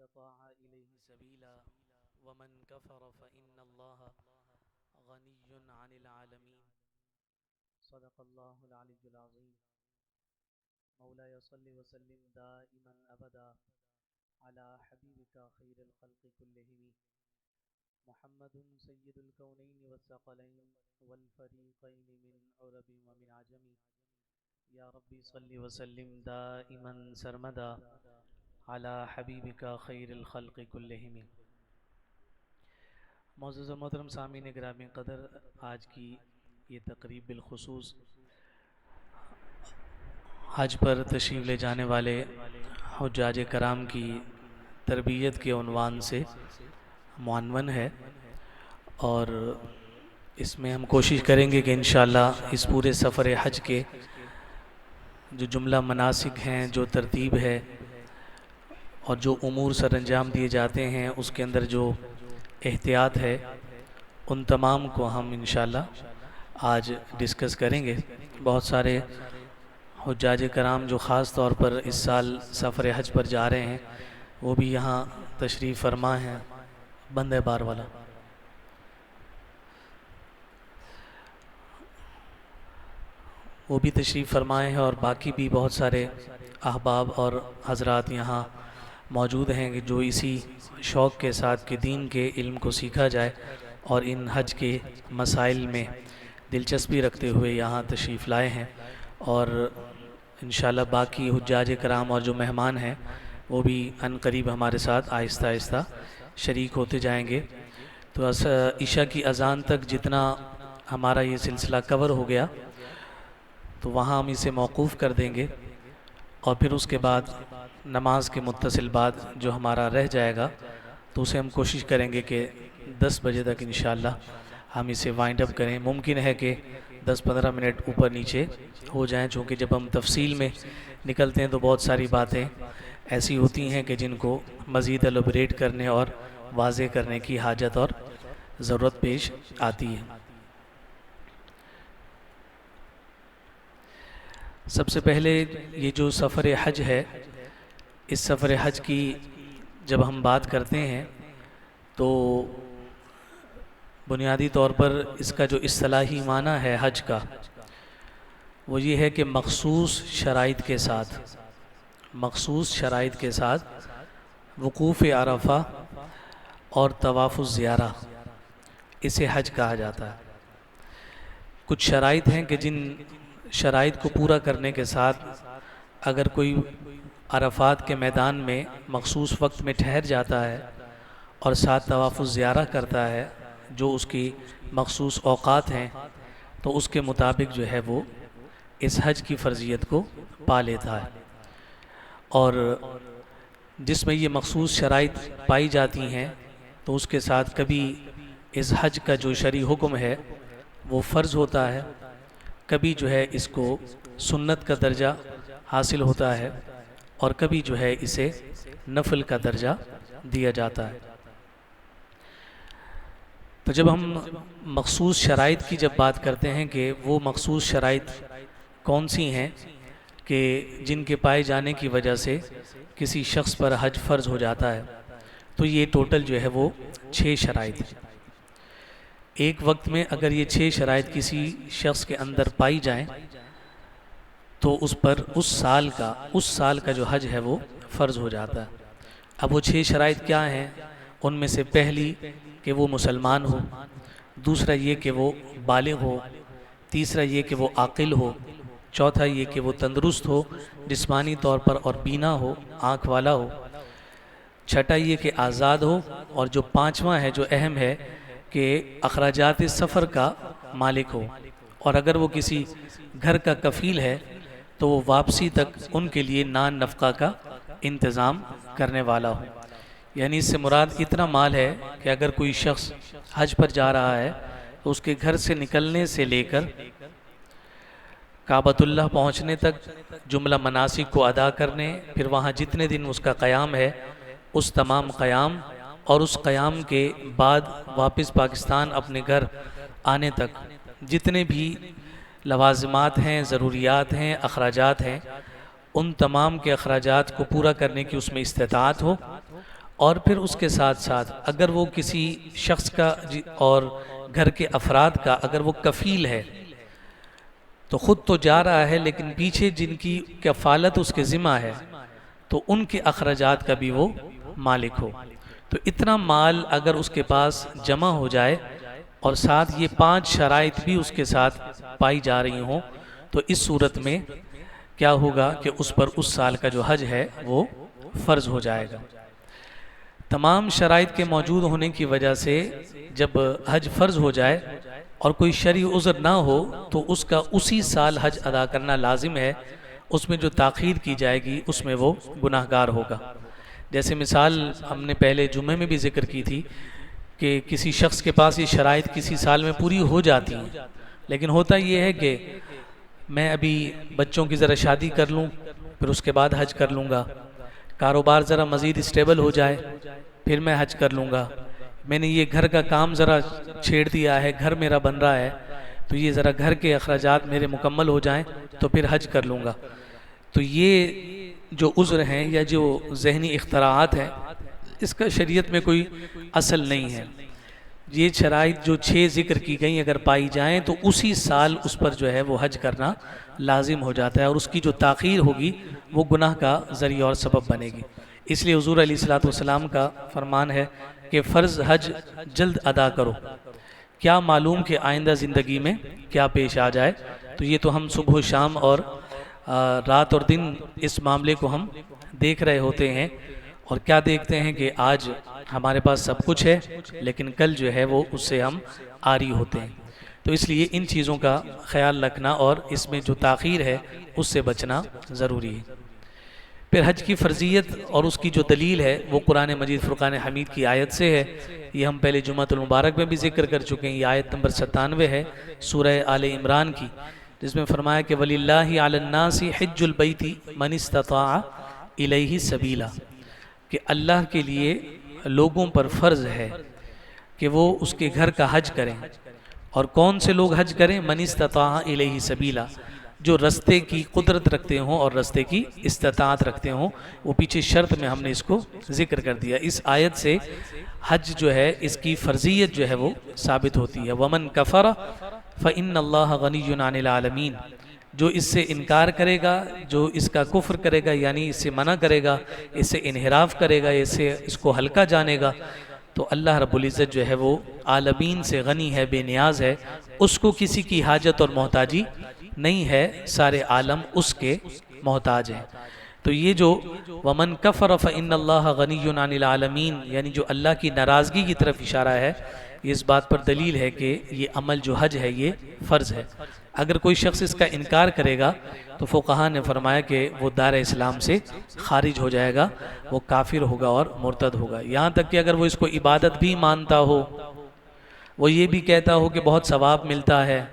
استطاع إليه سبيلا ومن كفر فإن الله غني عن العالمين صدق الله العلي العظيم مولاي صل وسلم دائما أبدا على حبيبك خير الخلق كلهم محمد سيد الكونين والثقلين والفريقين من عرب ومن عجم یا ربی صلی وسلم دائما سرمدا علی حبیبک خیر الخلق کلہم۔ معزز و محترم سامعین گرامی قدر، آج کی یہ تقریب بالخصوص حج پر تشریف لے جانے والے حجاج کرام کی تربیت کے عنوان سے معنون ہے، اور اس میں ہم کوشش کریں گے کہ انشاءاللہ اس پورے سفر حج کے جو جملہ مناسک ہیں، جو ترتیب ہے اور جو امور سر انجام دیے جاتے ہیں، اس کے اندر جو احتیاط ہے، ان تمام کو ہم انشاءاللہ آج ڈسکس کریں گے۔ بہت سارے حجاج کرام جو خاص طور پر اس سال سفر حج پر جا رہے ہیں، وہ بھی یہاں تشریف فرما ہیں۔ بند ہے بار والا۔ وہ بھی تشریف فرمائے ہیں، اور باقی بھی بہت سارے احباب اور حضرات یہاں موجود ہیں کہ جو اسی شوق کے ساتھ کہ دین کے علم کو سیکھا جائے اور ان حج کے مسائل میں دلچسپی رکھتے ہوئے یہاں تشریف لائے ہیں، اور انشاءاللہ باقی حجاج کرام اور جو مہمان ہیں وہ بھی عن قریب ہمارے ساتھ آہستہ آہستہ شریک ہوتے جائیں گے۔ تو عشاء کی اذان تک جتنا ہمارا یہ سلسلہ کور ہو گیا تو وہاں ہم اسے موقوف کر دیں گے، اور پھر اس کے بعد نماز کے متصل بعد جو ہمارا رہ جائے گا تو اسے ہم کوشش کریں گے کہ 10 بجے تک انشاءاللہ ہم اسے وائنڈ اپ کریں۔ ممکن ہے کہ 10-15 منٹ اوپر نیچے ہو جائیں، چونکہ جب ہم تفصیل میں نکلتے ہیں تو بہت ساری باتیں ایسی ہوتی ہیں کہ جن کو مزید ایلوبریٹ کرنے اور واضح کرنے کی حاجت اور ضرورت پیش آتی ہے۔ سب سے پہلے یہ جو سفر حج ہے، اس سفر حج کی جب ہم بات کرتے ہیں تو بنیادی طور پر اس کا جو اصطلاحی معنی ہے حج کا، وہ یہ ہے کہ مخصوص شرائط کے ساتھ وقوف عرفہ اور طواف الزیارہ، اسے حج کہا جاتا ہے۔ کچھ شرائط ہیں کہ جن شرائط کو پورا کرنے کے ساتھ اگر کوئی عرفات کے میدان میں مخصوص وقت میں ٹھہر جاتا ہے اور ساتھ طواف الزیارہ کرتا ہے جو اس کی مخصوص اوقات ہیں، تو اس کے مطابق جو ہے وہ اس حج کی فرضیت کو پا لیتا ہے۔ اور جس میں یہ مخصوص شرائط پائی جاتی ہیں تو اس کے ساتھ کبھی اس حج کا جو شرعی حکم ہے وہ فرض ہوتا ہے، کبھی جو ہے اس کو سنت کا درجہ حاصل ہوتا ہے، اور کبھی جو ہے اسے نفل کا درجہ دیا جاتا ہے۔ تو جب ہم مخصوص شرائط کی جب بات کرتے ہیں کہ وہ مخصوص شرائط کون سی ہیں کہ جن کے پائے جانے کی وجہ سے کسی شخص پر حج فرض ہو جاتا ہے، تو یہ ٹوٹل جو ہے وہ 6 شرائط ہیں۔ ایک وقت میں اگر یہ 6 شرائط کسی شخص کے اندر پائی جائیں تو اس پر اس سال کا جو حج ہے وہ فرض ہو جاتا ہے۔ اب وہ 6 شرائط کیا ہیں؟ ان میں سے پہلی کہ وہ مسلمان ہو، دوسرا یہ کہ وہ بالغ ہو، تیسرا یہ کہ وہ عاقل ہو، چوتھا یہ کہ وہ تندرست ہو جسمانی طور پر اور بینا ہو، آنکھ والا ہو، چھٹا یہ کہ آزاد ہو، اور جو 5واں ہے جو اہم ہے کہ اخراجات سفر کا مالک ہو، اور اگر وہ کسی گھر کا کفیل ہے تو وہ واپسی تک ان کے لیے نان نفقہ کا انتظام کرنے والا ہو۔ یعنی اس سے مراد اتنا مال ہے کہ اگر کوئی شخص حج پر جا رہا ہے تو اس کے گھر سے نکلنے سے لے کر کعبۃ اللہ پہنچنے تک جملہ مناسک کو ادا کرنے، پھر وہاں جتنے دن اس کا قیام ہے اس تمام قیام، اور اس قیام کے بعد واپس پاکستان اپنے گھر آنے تک جتنے بھی لوازمات ہیں، ضروریات ہیں، اخراجات ہیں، ان تمام کے اخراجات کو پورا کرنے کی اس میں استطاعت ہو، اور پھر اس کے ساتھ ساتھ اگر وہ کسی شخص کا اور گھر کے افراد کا اگر وہ کفیل ہے تو خود تو جا رہا ہے لیکن پیچھے جن کی کفالت اس کے ذمہ ہے تو ان کے اخراجات کا بھی وہ مالک ہو. تو اتنا مال اگر اس کے پاس جمع ہو جائے اور ساتھ یہ 5 شرائط بھی اس کے ساتھ پائی جا رہی ہوں تو اس صورت میں کیا ہوگا کہ اس پر اس سال کا جو حج ہے وہ فرض ہو جائے گا. تمام شرائط کے موجود ہونے کی وجہ سے جب حج فرض ہو جائے اور کوئی شرعی عذر نہ ہو تو اس کا اسی سال حج ادا کرنا لازم ہے. اس میں جو تاخیر کی جائے گی اس میں وہ گناہگار ہوگا. جیسے مثال ہم نے پہلے جمعے میں بھی ذکر کی تھی کہ کسی شخص کے پاس یہ شرائط کسی سال میں پوری ہو جاتی ہیں لیکن ہوتا یہ ہے کہ میں ابھی بچوں کی ذرا شادی کر لوں پھر اس کے بعد حج کر لوں گا، کاروبار ذرا مزید اسٹیبل ہو جائے پھر میں حج کر لوں گا، میں نے یہ گھر کا کام ذرا چھیڑ دیا ہے، گھر میرا بن رہا ہے تو یہ ذرا گھر کے اخراجات میرے مکمل ہو جائیں تو پھر حج کر لوں گا. تو یہ جو عذر ہیں یا جو ذہنی اختراعات ہیں اس کا شریعت میں کوئی اصل نہیں ہے. یہ شرائط جو 6 ذکر کی گئیں اگر پائی جائیں تو اسی سال اس پر جو ہے وہ حج کرنا لازم ہو جاتا ہے اور اس کی جو تاخیر ہوگی وہ گناہ کا ذریعہ اور سبب بنے گی. اس لیے حضور علیہ الصلوۃ والسلام کا فرمان ہے کہ فرض حج جلد ادا کرو، کیا معلوم کہ آئندہ زندگی میں کیا پیش آ جائے. تو یہ تو ہم صبح و شام اور رات اور دن اس معاملے کو ہم دیکھ رہے ہوتے ہیں اور کیا دیکھتے ہیں کہ آج ہمارے پاس سب کچھ ہے لیکن کل جو ہے وہ اس سے ہم عاری ہوتے ہیں. تو اس لیے ان چیزوں کا خیال رکھنا اور اس میں جو تاخیر ہے اس سے بچنا ضروری ہے. پھر حج کی فرضیت اور اس کی جو دلیل ہے وہ قرآن مجید فرقان حمید کی آیت سے ہے. یہ ہم پہلے جمعۃ المبارک میں بھی ذکر کر چکے ہیں. یہ آیت نمبر 97 ہے سورہ آل عمران کی، جس میں فرمایا کہ وَلِلَّهِ عَلَى النَّاسِ حِجُّ الْبَيْتِ مَنِ اسْتَطَاعَ إِلَيْهِ سَبِيلًا، کہ اللہ کے لیے لوگوں پر فرض ہے کہ وہ اس کے گھر کا حج کریں. اور کون سے لوگ حج کریں؟ مَنِ اسْتَطَاعَ إِلَيْهِ سَبِيلًا، جو رستے کی قدرت رکھتے ہوں اور رستے کی استطاعت رکھتے ہوں. وہ پیچھے شرط میں ہم نے اس کو ذکر کر دیا. اس آیت سے حج جو ہے اس کی فرضیت جو ہے وہ ثابت ہوتی ہے. وَمَنْ كَفَرَ فَإِنَّ اللَّهَ غَنِيٌّ عَنِ الْعَالَمِينَ، جو اس سے انکار کرے گا، جو اس کا کفر کرے گا یعنی اس سے منع کرے گا، اس سے انحراف کرے گا، اس کو ہلکا جانے گا، تو اللہ رب العزت جو ہے وہ عالمین سے غنی ہے، بے نیاز ہے. اس کو کسی کی حاجت اور محتاجی نہیں ہے، سارے عالم اس کے محتاج ہیں. تو یہ جو وَمَنْ كَفَرَ فَإِنَّ اللَّهَ غَنِيٌّ عَنِ الْعَالَمِينَ یعنی جو اللہ کی ناراضگی کی طرف اشارہ ہے، یہ اس بات پر دلیل ہے کہ یہ عمل جو حج ہے یہ فرض ہے. اگر کوئی شخص اس کا انکار کرے گا تو فقہاء نے فرمایا کہ وہ دار اسلام سے خارج ہو جائے گا، وہ کافر ہوگا اور مرتد ہوگا. یہاں تک کہ اگر وہ اس کو عبادت بھی مانتا ہو، وہ یہ بھی کہتا ہو کہ بہت ثواب ملتا ہے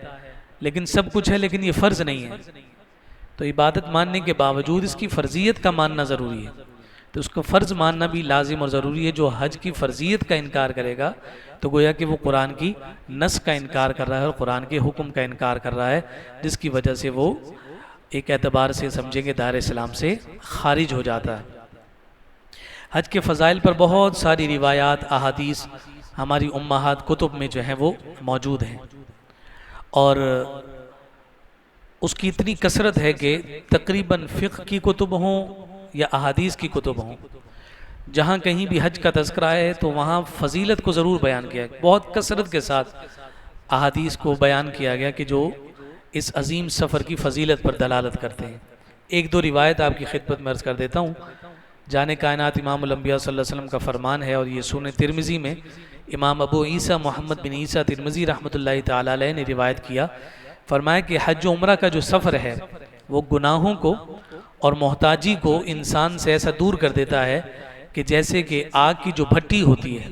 لیکن سب کچھ ہے لیکن یہ فرض نہیں ہے، تو عبادت ماننے کے باوجود اس کی فرضیت کا ماننا ضروری ہے. تو اس کو فرض ماننا بھی لازم اور ضروری ہے. جو حج کی فرضیت کا انکار کرے گا تو گویا کہ وہ قرآن کی نص کا انکار کر رہا ہے اور قرآن کے حکم کا انکار کر رہا ہے، جس کی وجہ سے وہ ایک اعتبار سے سمجھیں گے دار اسلام سے خارج ہو جاتا ہے. حج کے فضائل پر بہت ساری روایات، احادیث ہماری امہات کتب میں جو ہیں وہ موجود ہیں اور اس کی اتنی کثرت ہے کہ تقریباً فقہ کی کتب ہوں یا احادیث کی کتب ہوں، جہاں کہیں بھی حج کا تذکرہ ہے تو وہاں فضیلت کو ضرور بیان کیا ہے. بہت کثرت کے ساتھ احادیث کو بیان کیا گیا کہ جو اس عظیم سفر کی فضیلت پر دلالت کرتے ہیں. ایک دو روایت آپ کی خدمت میں عرض کر دیتا ہوں. جان کائنات امام الانبیاء صلی اللہ علیہ وسلم کا فرمان ہے اور یہ سنن ترمذی میں امام ابو عیسیٰ محمد بن عیسیٰ ترمذی رحمۃ اللہ تعالی علیہ نے روایت کیا. فرمایا کہ حج و عمرہ کا جو سفر ہے وہ گناہوں کو اور محتاجی کو انسان سے ایسا دور کر دیتا ہے کہ جیسے کہ آگ کی جو بھٹی ہوتی ہے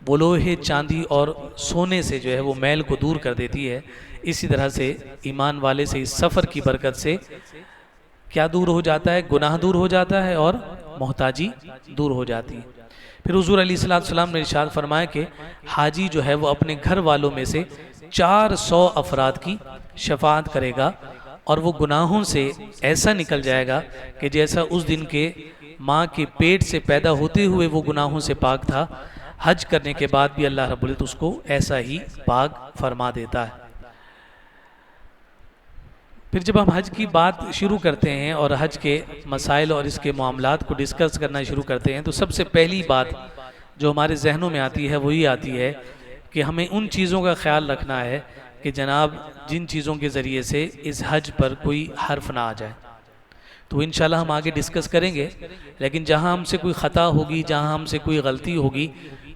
وہ لوہے، چاندی اور سونے سے جو ہے وہ میل کو دور کر دیتی ہے. اسی طرح سے ایمان والے سے اس سفر کی برکت سے کیا دور ہو جاتا ہے؟ گناہ دور ہو جاتا ہے اور محتاجی دور ہو جاتی ہے. پھر حضور علیہ السلام نے ارشاد فرمایا کہ حاجی جو ہے وہ اپنے گھر والوں میں سے 400 افراد کی شفاعت کرے گا اور وہ گناہوں سے ایسا نکل جائے گا کہ جیسا اس دن کے ماں کے پیٹ سے پیدا ہوتے ہوئے وہ گناہوں سے پاک تھا، حج کرنے کے بعد بھی اللہ رب العزت اس کو ایسا ہی پاک فرما دیتا ہے۔ پھر جب ہم حج کی بات شروع کرتے ہیں اور حج کے مسائل اور اس کے معاملات کو ڈسکس کرنا شروع کرتے ہیں تو سب سے پہلی بات جو ہمارے ذہنوں میں آتی ہے وہی آتی ہے کہ ہمیں ان چیزوں کا خیال رکھنا ہے کہ جناب جن چیزوں کے ذریعے سے اس حج پر کوئی حرف نہ آ جائے۔ تو انشاءاللہ ہم آگے ڈسکس کریں گے، لیکن جہاں ہم سے کوئی خطا ہوگی، جہاں ہم سے کوئی غلطی ہوگی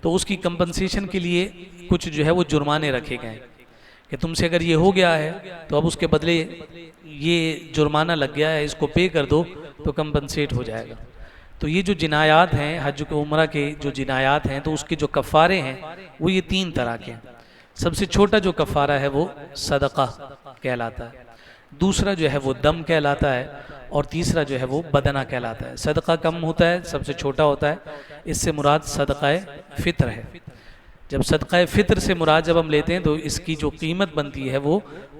تو اس کی کمپنسیشن کے لیے کچھ جو ہے وہ جرمانے رکھے گئے کہ تم سے اگر یہ ہو گیا ہے تو اب اس کے بدلے یہ جرمانہ لگ گیا ہے، اس کو پے کر دو تو کمپنسیٹ ہو جائے گا۔ تو یہ جو جنایات ہیں، حج و عمرہ کے جو جنایات ہیں، تو اس کے جو کفارے ہیں وہ یہ 3 طرح کے ہیں۔ سب سے چھوٹا جو کفارہ ہے وہ صدقہ کہلاتا ہے، دوسرا جو ہے وہ دم کہلاتا ہے، اور تیسرا جو ہے وہ بدنہ کہلاتا ہے۔ صدقہ کم ہوتا ہے، سب سے چھوٹا ہوتا ہے، اس سے مراد صدقہ فطر ہے۔ جب صدقہ فطر سے مراد جب ہم لیتے ہیں تو اس کی جو قیمت بنتی ہے وہ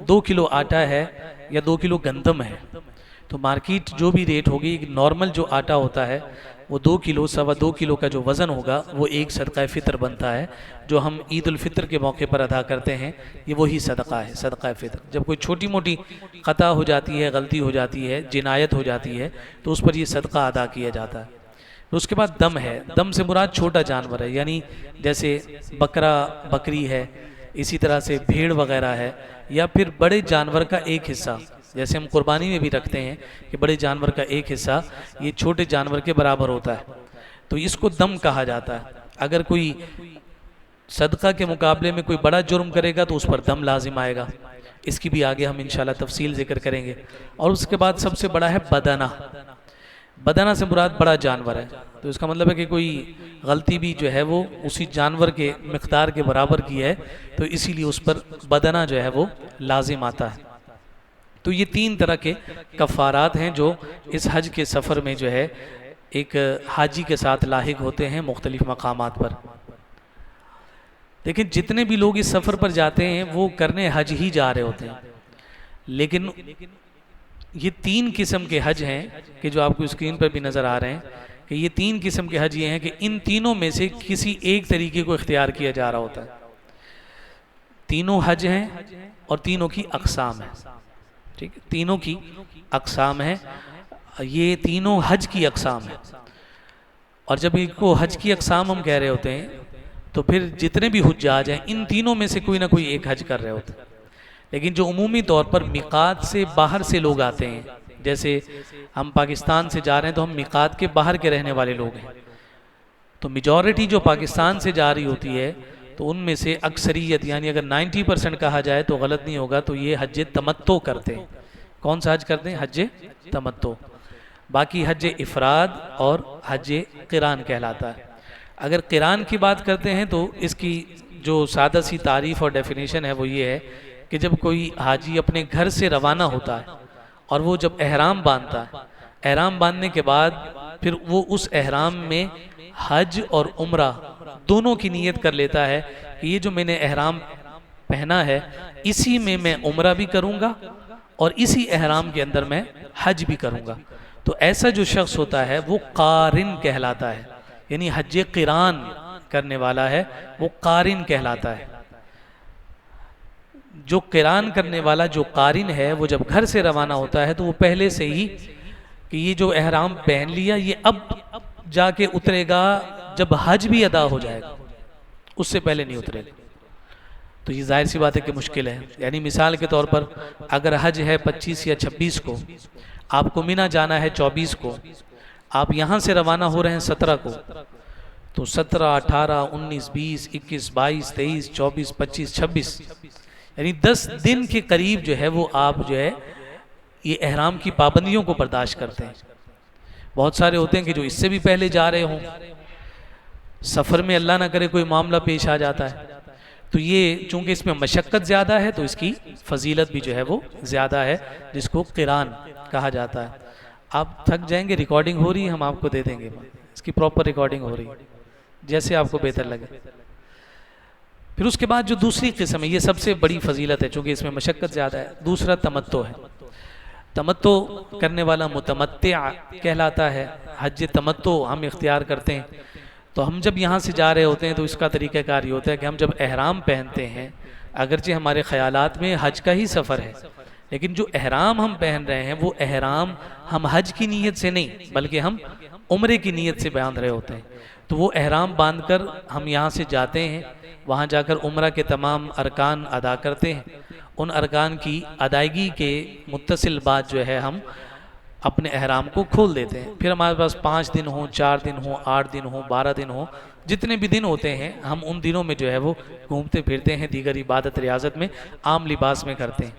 2 کلو آٹا ہے یا 2 کلو گندم ہے۔ تو مارکیٹ جو بھی ریٹ ہوگی، نارمل جو آٹا ہوتا ہے وہ 2 کلو، 2.25 کلو کا جو وزن ہوگا وہ ایک صدقہ فطر بنتا ہے، جو ہم عید الفطر کے موقع پر ادا کرتے ہیں۔ یہ وہی صدقہ ہے، صدقہ فطر۔ جب کوئی چھوٹی موٹی خطا ہو جاتی ہے، غلطی ہو جاتی ہے، جنایت ہو جاتی ہے تو اس پر یہ صدقہ ادا کیا جاتا ہے۔ اس کے بعد دم ہے۔ دم سے مراد چھوٹا جانور ہے، یعنی جیسے بکرا بکری ہے، اسی طرح سے بھیڑ وغیرہ ہے، یا پھر بڑے جانور کا ایک حصہ، جیسے ہم قربانی میں بھی رکھتے ہیں کہ بڑے جانور کا ایک حصہ یہ چھوٹے جانور کے برابر ہوتا ہے، تو اس کو دم کہا جاتا ہے۔ اگر کوئی صدقہ کے مقابلے میں کوئی بڑا جرم کرے گا تو اس پر دم لازم آئے گا، اس کی بھی آگے ہم انشاءاللہ تفصیل ذکر کریں گے۔ اور اس کے بعد سب سے بڑا ہے بدنہ۔ بدنہ سے مراد بڑا جانور ہے، تو اس کا مطلب ہے کہ کوئی غلطی بھی جو ہے وہ اسی جانور کے مقدار کے برابر کی ہے، تو اسی لیے اس پر بدنہ جو ہے وہ لازم آتا ہے۔ تو یہ 3 طرح کے کفارات ہیں جو اس حج کے سفر میں جو ہے ایک حاجی کے ساتھ لاحق ہوتے ہیں مختلف مقامات پر۔ لیکن جتنے بھی لوگ اس سفر پر جاتے ہیں وہ کرنے حج ہی جا رہے ہوتے ہیں، لیکن یہ 3 قسم کے حج ہیں کہ جو آپ کو اسکرین پر بھی نظر آ رہے ہیں کہ یہ 3 قسم کے حج یہ ہیں کہ ان تینوں میں سے کسی ایک طریقے کو اختیار کیا جا رہا ہوتا ہے۔ تینوں حج ہیں اور تینوں کی اقسام ہیں، ٹھیک ہے، تینوں کی اقسام ہیں، یہ تینوں حج کی اقسام ہیں۔ اور جب ان کو حج کی اقسام ہم کہہ رہے ہوتے ہیں تو پھر جتنے بھی حجاج ہیں ان تینوں میں سے کوئی نہ کوئی ایک حج کر رہے ہوتے ہیں۔ لیکن جو عمومی طور پر میقات سے باہر سے لوگ آتے ہیں، جیسے ہم پاکستان سے جا رہے ہیں تو ہم میقات کے باہر کے رہنے والے لوگ ہیں، تو میجورٹی جو پاکستان سے جا رہی ہوتی ہے تو ان میں سے اکثریت، یعنی اگر 90% کہا جائے تو غلط نہیں ہوگا، تو یہ حج تمتع کرتے ہیں۔ کون سا حج کرتے ہیں؟ حج تمتع۔ باقی حج افراد اور حج قران کہلاتا ہے۔ اگر قران کی بات کرتے ہیں تو اس کی جو سادہ سی تعریف اور ڈیفینیشن ہے وہ یہ ہے کہ جب کوئی حاجی اپنے گھر سے روانہ ہوتا ہے اور وہ جب احرام باندھتا ہے، احرام باندھنے کے بعد پھر وہ اس احرام میں حج اور عمرہ دونوں کی نیت کر لیتا ہے کہ یہ جو میں نے احرام پہنا ہے اسی میں میں عمرہ بھی کروں گا اور اسی احرام کے اندر میں حج بھی کروں گا، تو ایسا جو شخص ہوتا ہے وہ قارن کہلاتا ہے، یعنی حج قران کرنے والا ہے وہ قارن کہلاتا ہے۔ جو قران کرنے والا جو قارن ہے وہ جب گھر سے روانہ ہوتا ہے تو وہ پہلے سے ہی کہ یہ جو احرام پہن لیا یہ اب جا کے اترے گا جب حج بھی ادا ہو جائے گا، اس سے پہلے نہیں اترے گا۔ تو یہ ظاہر سی بات ہے کہ مشکل ہے، یعنی مثال کے طور پر اگر حج ہے 25 یا 26 کو، آپ کو مینا جانا ہے 24 کو، آپ یہاں سے روانہ ہو رہے ہیں 17 کو، تو 17 18 19 20 21 22 23 24 25 26 یعنی 10 دن کے قریب جو ہے وہ آپ جو ہے یہ احرام کی پابندیوں کو برداشت کرتے ہیں۔ بہت سارے ہوتے ہیں کہ جو اس سے بھی پہلے جا رہے ہوں، سفر میں اللہ نہ کرے کوئی معاملہ پیش آ جاتا ہے، تو یہ چونکہ اس میں مشقت زیادہ ہے تو اس کی فضیلت بھی جو ہے وہ زیادہ ہے، جس کو قران کہا جاتا ہے۔ آپ تھک جائیں گے، ریکارڈنگ ہو رہی ہے، ہم آپ کو دے دیں گے، اس کی پراپر ریکارڈنگ ہو رہی ہے، جیسے آپ کو بہتر لگے۔ پھر اس کے بعد جو دوسری قسم ہے، یہ سب سے بڑی فضیلت ہے چونکہ اس میں مشقت زیادہ ہے، دوسرا تمتع ہے۔ تمتع کرنے والا متمتع کہلاتا ہے. حج تمتع ہم اختیار کرتے ہیں. تو ہم جب یہاں سے جا رہے ہوتے ہیں تو اس کا طریقہ کار یہ ہوتا ہے کہ ہم جب احرام پہنتے ہیں، اگرچہ ہمارے خیالات میں حج کا ہی سفر ہے، لیکن جو احرام ہم پہن رہے ہیں وہ احرام ہم حج کی نیت سے نہیں بلکہ ہم عمرے کی نیت سے باندھ رہے ہوتے ہیں. تو وہ احرام باندھ کر ہم یہاں سے جاتے ہیں، وہاں جا کر عمرہ کے تمام ارکان ادا کرتے ہیں. ان ارکان کی ادائیگی کے متصل بعد جو ہے ہم اپنے احرام کو کھول دیتے ہیں. پھر ہمارے پاس 5 دن ہوں، 4 دن ہوں، 8 دن ہوں، 12 دن ہوں، جتنے بھی دن ہوتے ہیں ہم ان دنوں میں جو ہے وہ گھومتے پھرتے ہیں، دیگر عبادت ریاضت میں عام لباس میں کرتے ہیں.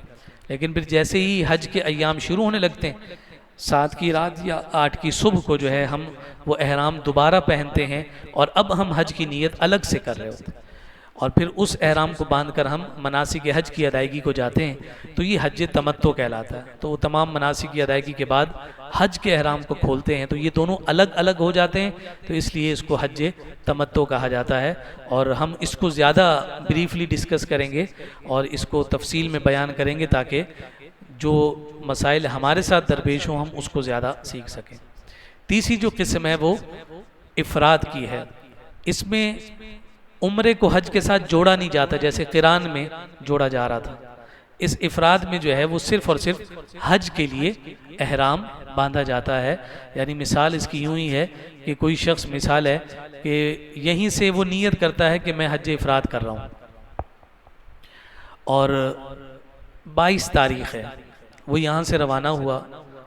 لیکن پھر جیسے ہی حج کے ایام شروع ہونے لگتے ہیں، 7 کی رات یا 8 کی صبح کو جو ہے ہم وہ احرام دوبارہ پہنتے ہیں اور اب ہم حج کی نیت الگ سے کر رہے ہوتے ہیں. اور پھر اس احرام کو باندھ کر ہم مناسک حج کی ادائیگی کو جاتے ہیں. تو یہ حج تمتع کہلاتا ہے. تو وہ تمام مناسک کی ادائیگی کے بعد حج کے احرام کو کھولتے ہیں. تو یہ دونوں الگ الگ ہو جاتے ہیں، تو اس لیے اس کو حج تمتع کہا جاتا ہے. اور ہم اس کو زیادہ بریفلی ڈسکس کریں گے اور اس کو تفصیل میں بیان کریں گے تاکہ جو مسائل ہمارے ساتھ درپیش ہوں ہم اس کو زیادہ سیکھ سکیں. تیسری جو قسم ہے وہ افراد کی ہے. اس میں عمرے کو حج کے ساتھ جوڑا نہیں جاتا جیسے قران میں جوڑا جا رہا تھا. اس افراد میں جو ہے وہ صرف اور صرف حج کے لیے احرام باندھا جاتا ہے. یعنی مثال اس کی یوں ہی ہے کہ کوئی شخص مثال ہے کہ یہیں سے وہ نیت کرتا ہے کہ میں حج افراد کر رہا ہوں اور 22 تاریخ ہے، وہ یہاں سے روانہ ہوا،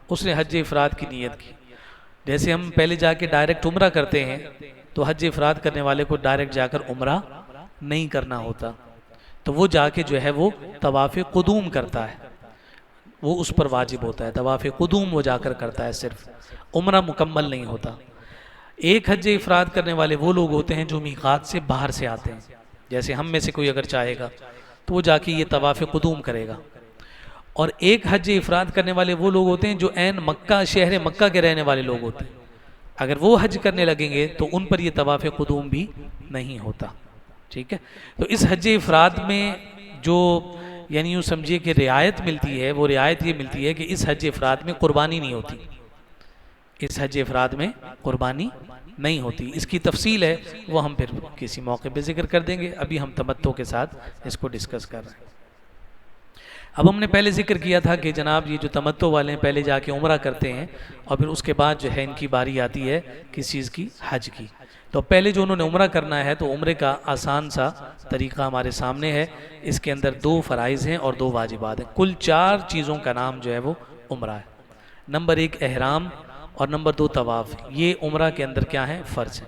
اس نے حج افراد کی نیت کی. جیسے ہم پہلے جا کے ڈائریکٹ عمرہ کرتے ہیں تو حج افراد کرنے والے کو ڈائریکٹ جا کر عمرہ نہیں کرنا ہوتا، تو وہ جا کے جو ہے وہ طواف قدوم کرتا ہے. وہ اس پر واجب ہوتا ہے، طواف قدوم وہ جا کر کرتا ہے، صرف عمرہ مکمل نہیں ہوتا. ایک حج افراد کرنے والے وہ لوگ ہوتے ہیں جو میقات سے باہر سے آتے ہیں. جیسے ہم میں سے کوئی اگر چاہے گا تو وہ جا کے یہ طواف قدوم کرے گا. اور ایک حج افراد کرنے والے وہ لوگ ہوتے ہیں جو عین مکہ، شہر مکہ کے رہنے والے لوگ ہوتے ہیں. اگر وہ حج کرنے لگیں گے تو ان پر یہ طواف قدوم بھی نہیں ہوتا. ٹھیک ہے. تو اس حج افراد میں جو یعنی یوں سمجھیے کہ رعایت ملتی ہے، وہ رعایت یہ ملتی ہے کہ اس حج افراد میں قربانی نہیں ہوتی. اس حج افراد میں قربانی نہیں ہوتی. اس کی تفصیل ہے وہ ہم پھر کسی موقع پہ ذکر کر دیں گے. ابھی ہم تمتع کے ساتھ اس کو ڈسکس کر رہے ہیں. اب ہم نے پہلے ذکر کیا تھا کہ جناب یہ جو تمتع والے ہیں پہلے جا کے عمرہ کرتے ہیں اور پھر اس کے بعد جو ہے ان کی باری آتی ہے کس چیز کی؟ حج کی. تو پہلے جو انہوں نے عمرہ کرنا ہے تو عمرے کا آسان سا طریقہ ہمارے سامنے ہے. اس کے اندر 2 فرائض ہیں اور 2 واجبات ہیں. کل 4 چیزوں کا نام جو ہے وہ عمرہ ہے. نمبر 1 احرام اور نمبر 2 طواف. یہ عمرہ کے اندر کیا ہے؟ فرض ہے.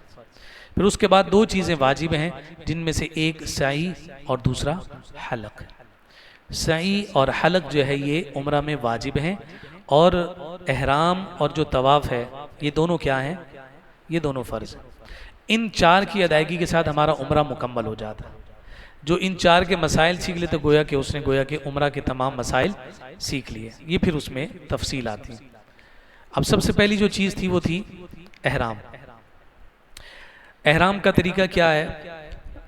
پھر اس کے بعد 2 چیزیں واجب ہیں جن میں سے ایک سعی اور دوسرا حلق. سعی اور حلق جو ہے یہ عمرہ میں واجب ہیں اور احرام اور جو طواف ہے یہ دونوں کیا ہیں؟ یہ دونوں فرض ہیں. ان 4 کی ادائیگی کے ساتھ ہمارا عمرہ مکمل ہو جاتا ہے. جو ان 4 کے مسائل سیکھ لے تو گویا کہ اس نے گویا کہ عمرہ کے تمام مسائل سیکھ لیے. یہ پھر اس میں تفصیل آتی ہے. اب سب سے پہلی جو چیز تھی وہ تھی احرام. احرام کا طریقہ کیا ہے؟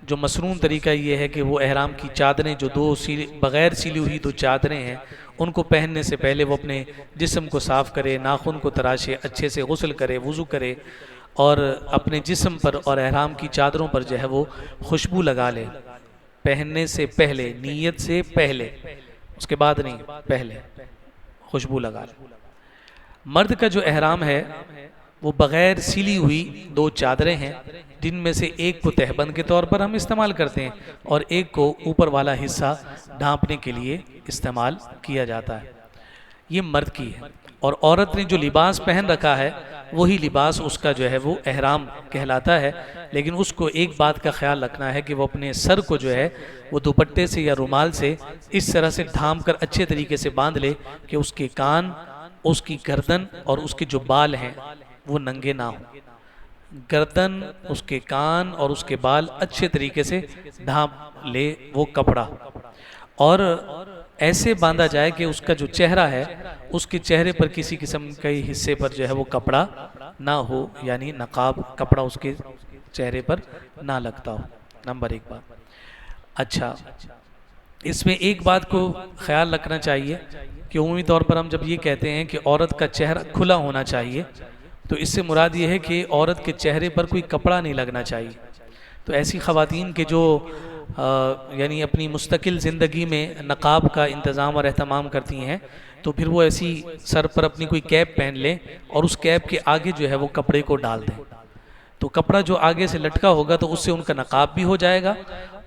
جو مسنون طریقہ یہ ہے کہ وہ احرام کی چادریں جو 2 بغیر سلی ہوئی 2 چادریں ہیں ان کو پہننے سے پہلے وہ اپنے جسم کو صاف کرے، ناخن کو تراشے، اچھے سے غسل کرے، وضو کرے اور اپنے جسم پر اور احرام کی چادروں پر جو ہے وہ خوشبو لگا لے. پہننے سے پہلے، نیت سے پہلے، اس کے بعد نہیں، پہلے خوشبو لگا لے. مرد کا جو احرام ہے وہ بغیر سلی ہوئی 2 چادریں ہیں جن میں سے ایک کو تہبند کے طور پر ہم استعمال کرتے ہیں اور ایک کو اوپر والا حصہ ڈھانپنے کے لیے استعمال کیا جاتا ہے. یہ مرد کی ہے. اور عورت نے جو لباس پہن رکھا ہے وہی لباس اس کا جو ہے وہ احرام کہلاتا ہے. لیکن اس کو ایک بات کا خیال رکھنا ہے کہ وہ اپنے سر کو جو ہے وہ دوپٹے سے یا رومال سے اس طرح سے ڈھانپ کر اچھے طریقے سے باندھ لے کہ اس کے کان، اس کی گردن اور اس کے جو بال ہیں وہ ننگے نہ ہوں. گردن، اس کے کان اور اس کے بال اچھے طریقے سے ڈھانپ لے وہ کپڑا، اور ایسے باندھا جائے کہ اس کا جو چہرہ ہے اس کے چہرے پر کسی قسم کے حصے پر جو ہے وہ کپڑا نہ ہو، یعنی نقاب کپڑا اس کے چہرے پر نہ لگتا ہو. نمبر 1 بات. اچھا، اس میں ایک بات کو خیال رکھنا چاہیے کہ عمومی طور پر ہم جب یہ کہتے ہیں کہ عورت کا چہرہ کھلا ہونا چاہیے تو اس سے مراد یہ ہے کہ عورت کے چہرے پر کوئی کپڑا نہیں لگنا چاہیے. تو ایسی خواتین کے جو یعنی اپنی مستقل زندگی میں نقاب کا انتظام اور اہتمام کرتی ہیں تو پھر وہ ایسی سر پر اپنی کوئی کیپ پہن لیں اور اس کیپ کے آگے جو ہے وہ کپڑے کو ڈال دیں. تو کپڑا جو آگے سے لٹکا ہوگا تو اس سے ان کا نقاب بھی ہو جائے گا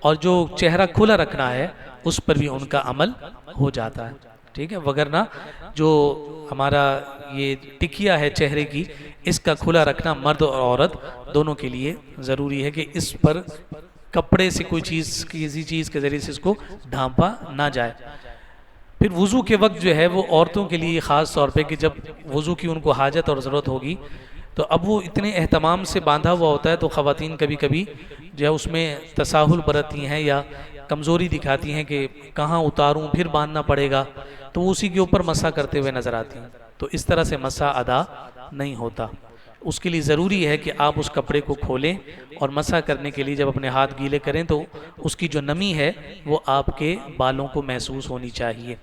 اور جو چہرہ کھلا رکھنا ہے اس پر بھی ان کا عمل ہو جاتا ہے. ٹھیک ہے. وگرنہ جو ہمارا یہ ٹکیا ہے چہرے کی اس کا کھلا رکھنا مرد اور عورت دونوں کے لیے ضروری ہے کہ اس پر کپڑے سے کوئی چیز کسی چیز کے ذریعے سے اس کو ڈھانپا نہ جائے. پھر وضو کے وقت جو ہے وہ عورتوں کے لیے خاص طور پہ کہ جب وضو کی ان کو حاجت اور ضرورت ہوگی تو اب وہ اتنے اہتمام سے باندھا ہوا ہوتا ہے تو خواتین کبھی کبھی جو ہے اس میں تساہل برتتی ہیں یا کمزوری دکھاتی ہیں کہ کہاں اتاروں پھر باندھنا پڑے گا تو وہ اسی کے اوپر مسح کرتے ہوئے نظر آتی ہیں. تو اس طرح سے مسح ادا نہیں ہوتا. اس کے لیے ضروری ہے کہ آپ اس کپڑے کو کھولیں اور مسح کرنے کے لیے جب اپنے ہاتھ گیلے کریں تو اس کی جو نمی ہے وہ آپ کے بالوں کو محسوس ہونی چاہیے.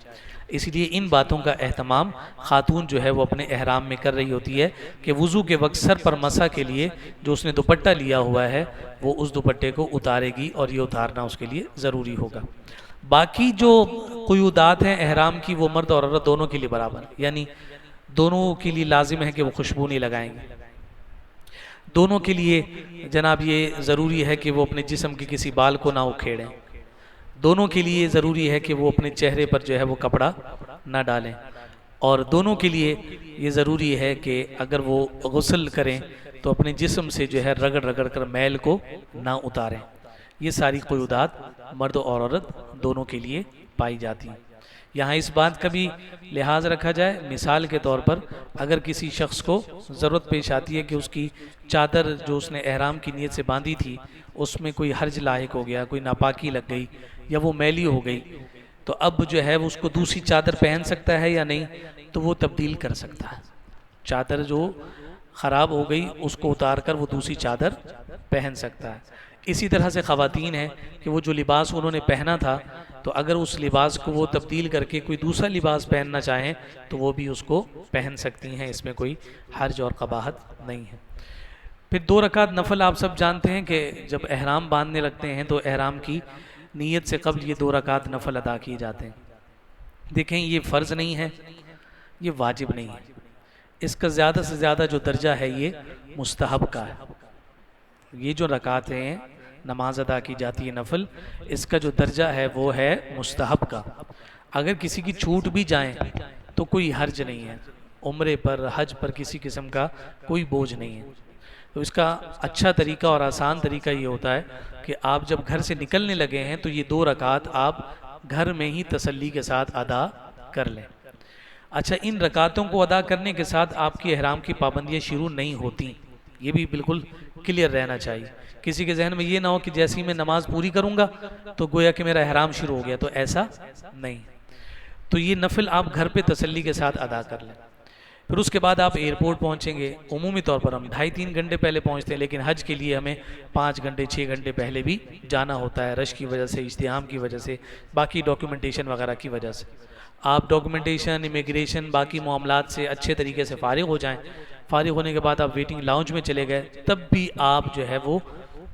اس لیے ان باتوں کا اہتمام خاتون جو ہے وہ اپنے احرام میں کر رہی ہوتی ہے کہ وضو کے وقت سر پر مسح کے لیے جو اس نے دوپٹہ لیا ہوا ہے وہ اس دوپٹے کو اتارے گی اور یہ اتارنا اس کے لیے ضروری ہوگا. باقی جو قیودات ہیں احرام کی وہ مرد اور عورت دونوں کے لیے برابر یعنی دونوں کے لیے لازم ہے کہ وہ خوشبو نہیں لگائیں گے. دونوں کے لیے جناب یہ ضروری ہے کہ وہ اپنے جسم کے کسی بال کو نہ اکھیڑیں. دونوں کے لیے ضروری ہے کہ وہ اپنے چہرے پر جو ہے وہ کپڑا نہ ڈالیں. اور دونوں کے لیے یہ ضروری ہے کہ اگر وہ غسل کریں تو اپنے جسم سے جو ہے رگڑ رگڑ کر میل کو نہ اتاریں. یہ ساری قیودات مرد اور عورت دونوں کے لیے پائی جاتی ہیں. یہاں اس بات کا بھی لحاظ رکھا جائے مثال کے طور پر اگر کسی شخص کو ضرورت پیش آتی ہے کہ اس کی چادر جو اس نے احرام کی نیت سے باندھی تھی اس میں کوئی حرج لاحق ہو گیا کوئی ناپاکی لگ گئی یا وہ میلی ہو گئی تو اب جو ہے وہ اس کو دوسری چادر پہن سکتا ہے یا نہیں تو وہ تبدیل کر سکتا ہے. چادر جو خراب ہو گئی اس کو اتار کر وہ دوسری چادر پہن سکتا ہے. اسی طرح سے خواتین ہیں کہ وہ جو لباس انہوں نے پہنا تھا تو اگر اس لباس کو وہ تبدیل کر کے کوئی دوسرا لباس پہننا چاہیں تو وہ بھی اس کو پہن سکتی ہیں. اس میں کوئی حرج اور قباحت نہیں ہے. پھر 2 رکعت نفل آپ سب جانتے ہیں کہ جب احرام باندھنے لگتے ہیں تو احرام کی نیت سے قبل یہ 2 رکعت نفل ادا کیے جاتے ہیں. دیکھیں یہ فرض نہیں ہے یہ واجب نہیں ہے. اس کا زیادہ سے زیادہ جو درجہ ہے یہ مستحب کا ہے. یہ جو رکعتیں ہیں نماز ادا کی جاتی ہے نفل اس کا جو درجہ ہے وہ ہے مستحب کا. اگر کسی کی چھوٹ بھی جائیں تو کوئی حرج نہیں ہے. عمرے پر حج پر کسی قسم کا کوئی بوجھ نہیں ہے. تو اس کا اچھا طریقہ اور آسان طریقہ یہ ہوتا ہے کہ آپ جب گھر سے نکلنے لگے ہیں تو یہ 2 رکعت آپ گھر میں ہی تسلی کے ساتھ ادا کر لیں. اچھا ان رکعتوں کو ادا کرنے کے ساتھ آپ کی احرام کی پابندیاں شروع نہیں ہوتی. یہ بھی بالکل کلیئر رہنا چاہیے. کسی کے ذہن میں یہ نہ ہو کہ جیسے ہی میں نماز پوری کروں گا تو گویا کہ میرا احرام شروع ہو گیا تو ایسا نہیں. تو یہ نفل آپ گھر پہ تسلی کے ساتھ ادا کر لیں. پھر اس کے بعد آپ ایئرپورٹ پہنچیں گے. عمومی طور پر ہم 2.5-3 گھنٹے پہلے پہنچتے ہیں لیکن حج کے لیے ہمیں 5 گھنٹے 6 گھنٹے پہلے بھی جانا ہوتا ہے رش کی وجہ سے ازدحام کی وجہ سے باقی ڈاکیومنٹیشن وغیرہ کی وجہ سے. آپ ڈاکیومنٹیشن امیگریشن باقی معاملات سے اچھے طریقے سے فارغ ہو جائیں. فارغ ہونے کے بعد آپ ویٹنگ لاؤنج میں چلے گئے تب بھی آپ جو ہے وہ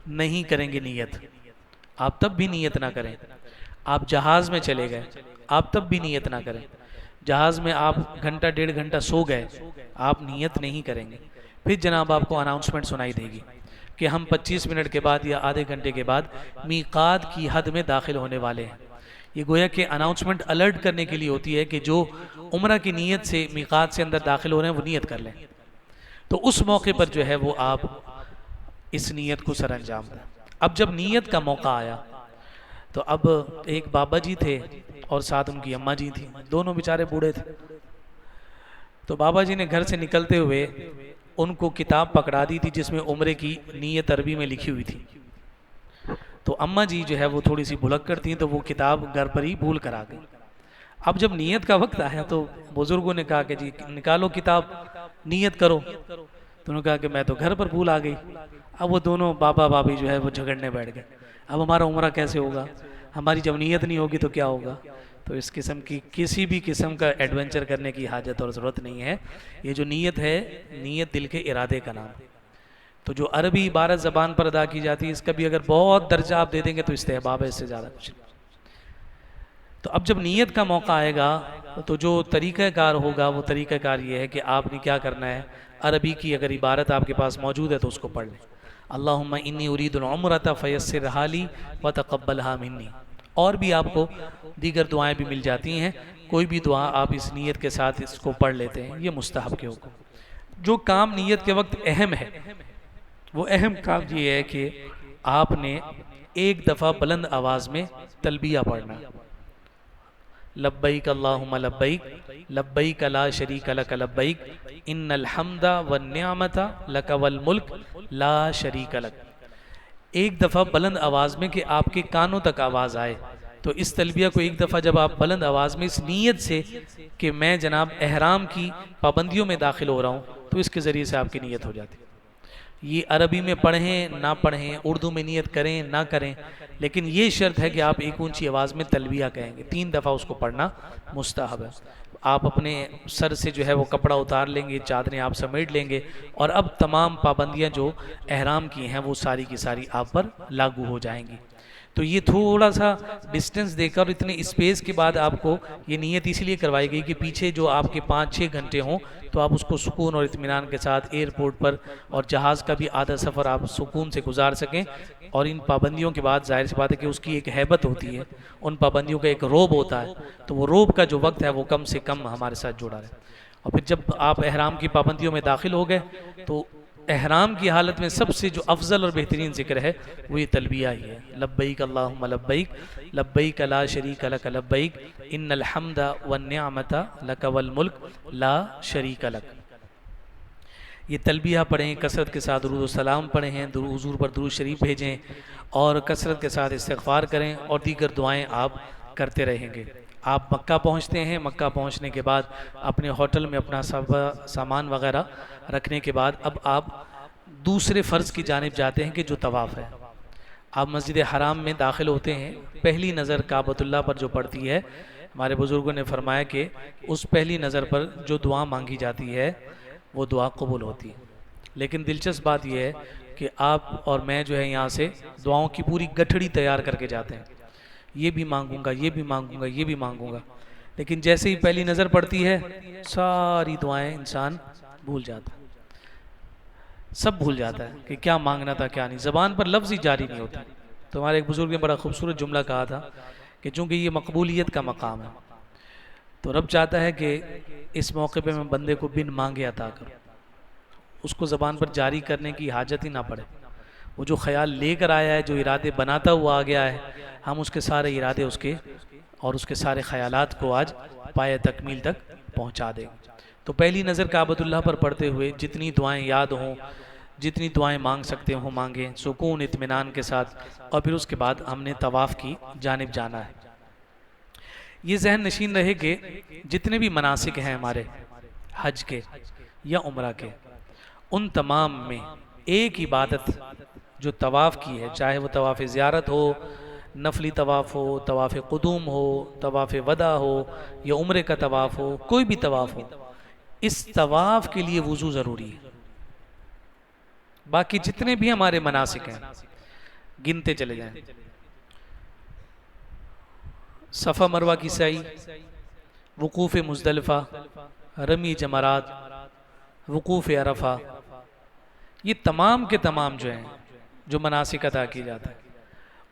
نہیں کریں گے نیت. آپ تب بھی نیت نہ کریں. آپ جہاز میں چلے گئے آپ تب بھی نیت نہ کریں. جہاز میں آپ گھنٹہ 1.5 گھنٹہ سو گئے آپ نیت نہیں کریں گے. پھر جناب آپ کو اناؤنسمنٹ سنائی دے گی کہ ہم 25 منٹ کے بعد یا آدھے گھنٹے کے بعد میقات کی حد میں داخل ہونے والے ہیں. یہ گویا کہ اناؤنسمنٹ الرٹ کرنے کے لیے ہوتی ہے کہ جو عمرہ کی نیت سے میقات سے اندر داخل ہو رہے ہیں وہ نیت کر لیں. تو اس موقع پر جو ہے وہ آپ اس نیت کو سر انجام دیں. اب جب نیت کا موقع آیا تو اب ایک بابا جی تھے اور ساتھ ان کی اماں جی تھیں. دونوں بیچارے بوڑھے تھے. تو بابا جی نے گھر سے نکلتے ہوئے ان کو کتاب پکڑا دی تھی جس میں عمرے کی نیت عربی میں لکھی ہوئی تھی. تو اماں جی جو ہے وہ تھوڑی سی بھلکڑ تھیں تو وہ کتاب گھر پر ہی بھول کر آ گئی. اب جب نیت کا وقت آیا تو بزرگوں نے کہا کہ جی نکالو کتاب نیت کرو. تو انہوں نے کہا کہ میں تو گھر پر بھول آ گئی. اب وہ دونوں بابا بابی جو ہے وہ جھگڑنے بیٹھ گئے. اب ہمارا عمرہ کیسے ہوگا, ہماری جب نیت نہیں ہوگی تو کیا ہوگا؟ تو اس قسم کی کسی بھی قسم کا ایڈونچر کرنے کی حاجت اور ضرورت نہیں ہے. یہ جو نیت ہے، نیت دل کے ارادے کا نام ہے. تو جو عربی عبارت زبان پر ادا کی جاتی ہے، اس کا بھی اگر بہت درجہ آپ دے دیں گے تو استحباب ہے، اس سے زیادہ کچھ نہیں. تو اب جب نیت کا موقع آئے گا تو جو طریقہ کار ہوگا وہ طریقہ کار یہ ہے کہ آپ نے کیا کرنا ہے، عربی کی اگر عبارت آپ کے پاس موجود ہے تو اس کو پڑھ لیں. اللہم انی ارید العمرۃ فیسرھا لی وتقبلھا منی. اور بھی آپ کو دیگر دعائیں بھی مل جاتی ہیں، کوئی بھی دعا آپ اس نیت کے ساتھ اس کو پڑھ لیتے ہیں، یہ مستحب کے حکم. جو کام نیت کے وقت اہم ہے، وہ اہم کام یہ ہے کہ آپ نے ایک دفعہ بلند آواز میں تلبیہ پڑھنا ہے. لبیک اللہم لبیک لبیک لا شریک لک لبیک ان الحمد والنعمت لک والملک لا شریک لک. ایک دفعہ بلند آواز میں کہ آپ کے کانوں تک آواز آئے. تو اس تلبیہ کو ایک دفعہ جب آپ بلند آواز میں اس نیت سے کہ میں جناب احرام کی پابندیوں میں داخل ہو رہا ہوں، تو اس کے ذریعے سے آپ کی نیت ہو جاتی ہے. یہ عربی میں پڑھیں نہ پڑھیں، اردو میں نیت کریں نہ کریں، لیکن یہ شرط ہے کہ آپ ایک اونچی آواز میں تلبیہ کہیں گے. 3 دفعہ اس کو پڑھنا مستحب ہے. آپ اپنے سر سے جو ہے وہ کپڑا اتار لیں گے، چادریں آپ سمیٹ لیں گے، اور اب تمام پابندیاں جو احرام کی ہیں وہ ساری کی ساری آپ پر لاگو ہو جائیں گی. تو یہ تھوڑا سا ڈسٹنس دے کر اتنے اسپیس کے بعد آپ کو یہ نیت اس لیے کروائی گئی کہ پیچھے جو آپ کے 5-6 گھنٹے ہوں تو آپ اس کو سکون اور اطمینان کے ساتھ ایئرپورٹ پر اور جہاز کا بھی آدھا سفر آپ سکون سے گزار سکیں. اور ان پابندیوں کے بعد ظاہر سی بات ہے کہ اس کی ایک ہیبت ہوتی ہے، ان پابندیوں کا ایک روب ہوتا ہے، تو وہ روب کا جو وقت ہے وہ کم سے کم ہمارے ساتھ جڑا رہے. اور پھر جب آپ احرام کی پابندیوں میں داخل ہو گئے تو احرام کی حالت میں سب سے جو افضل اور بہترین ذکر ہے وہ یہ تلبیہ ہی ہے. لبیک اللہم لبیک لبیک لا شریک لک لبیک ان الحمد والنعمت لک والملک لا شریک لک. یہ تلبیہ پڑھیں، کثرت کے ساتھ درود و سلام پڑھیں، حضور پر درود شریف بھیجیں، اور کثرت کے ساتھ استغفار کریں، اور دیگر دعائیں آپ کرتے رہیں گے. آپ مکہ پہنچتے ہیں، مکہ پہنچنے کے بعد اپنے ہوٹل میں اپنا سب سامان وغیرہ رکھنے کے بعد اب آپ دوسرے فرض کی جانب جاتے ہیں کہ جو طواف ہے. آپ مسجد حرام میں داخل ہوتے ہیں، پہلی نظر کعبۃ اللہ پر جو پڑتی ہے، ہمارے بزرگوں نے فرمایا کہ اس پہلی نظر پر جو دعا مانگی جاتی ہے وہ دعا قبول ہوتی ہے. لیکن دلچسپ بات یہ ہے کہ آپ اور میں جو ہے یہاں سے دعاؤں کی پوری گٹھڑی تیار کر کے جاتے ہیں، یہ بھی مانگوں گا، یہ بھی مانگوں گا، یہ بھی مانگوں گا. لیکن جیسے ہی پہلی نظر پڑتی ہے ساری دعائیں انسان بھول جاتا ہے، سب بھول جاتا ہے کہ کیا مانگنا تھا کیا نہیں، زبان پر لفظ ہی جاری نہیں ہوتا. تو ہمارے ایک بزرگ نے بڑا خوبصورت جملہ کہا تھا کہ چونکہ یہ مقبولیت کا مقام ہے تو رب چاہتا ہے کہ اس موقع پہ میں بندے کو بن مانگے عطا کروں، اس کو زبان پر جاری کرنے کی حاجت ہی نہ پڑے. وہ جو خیال لے کر آیا ہے، جو ارادے بناتا ہوا آ گیا ہے، ہم اس کے سارے ارادے اس کے اور اس کے سارے خیالات کو آج پائے تکمیل تک پہنچا دیں. تو پہلی نظر کعبۃ اللہ پر پڑھتے ہوئے جتنی دعائیں یاد ہوں، جتنی دعائیں مانگ سکتے ہوں مانگیں سکون اطمینان کے ساتھ، اور پھر اس کے بعد ہم نے طواف کی جانب جانا ہے. یہ ذہن نشین رہے کہ جتنے بھی مناسک ہیں ہمارے حج کے یا عمرہ کے، ان تمام میں ایک عبادت جو طواف کی ہے، چاہے وہ طواف زیارت ہو، نفلی طواف ہو، طواف قدوم ہو، طواف وداع ہو، یا عمرے کا طواف ہو، کوئی بھی طواف ہو، اس طواف کے لیے وضو ضروری ہے. باقی جتنے بھی ہمارے مناسک ہیں گنتے چلے جائیں. صفا مروہ کی سعی، وقوف مزدلفہ، رمی جمرات، وقوف عرفہ، یہ تمام کے تمام جو ہیں جو مناسک ادا کی جاتا ہے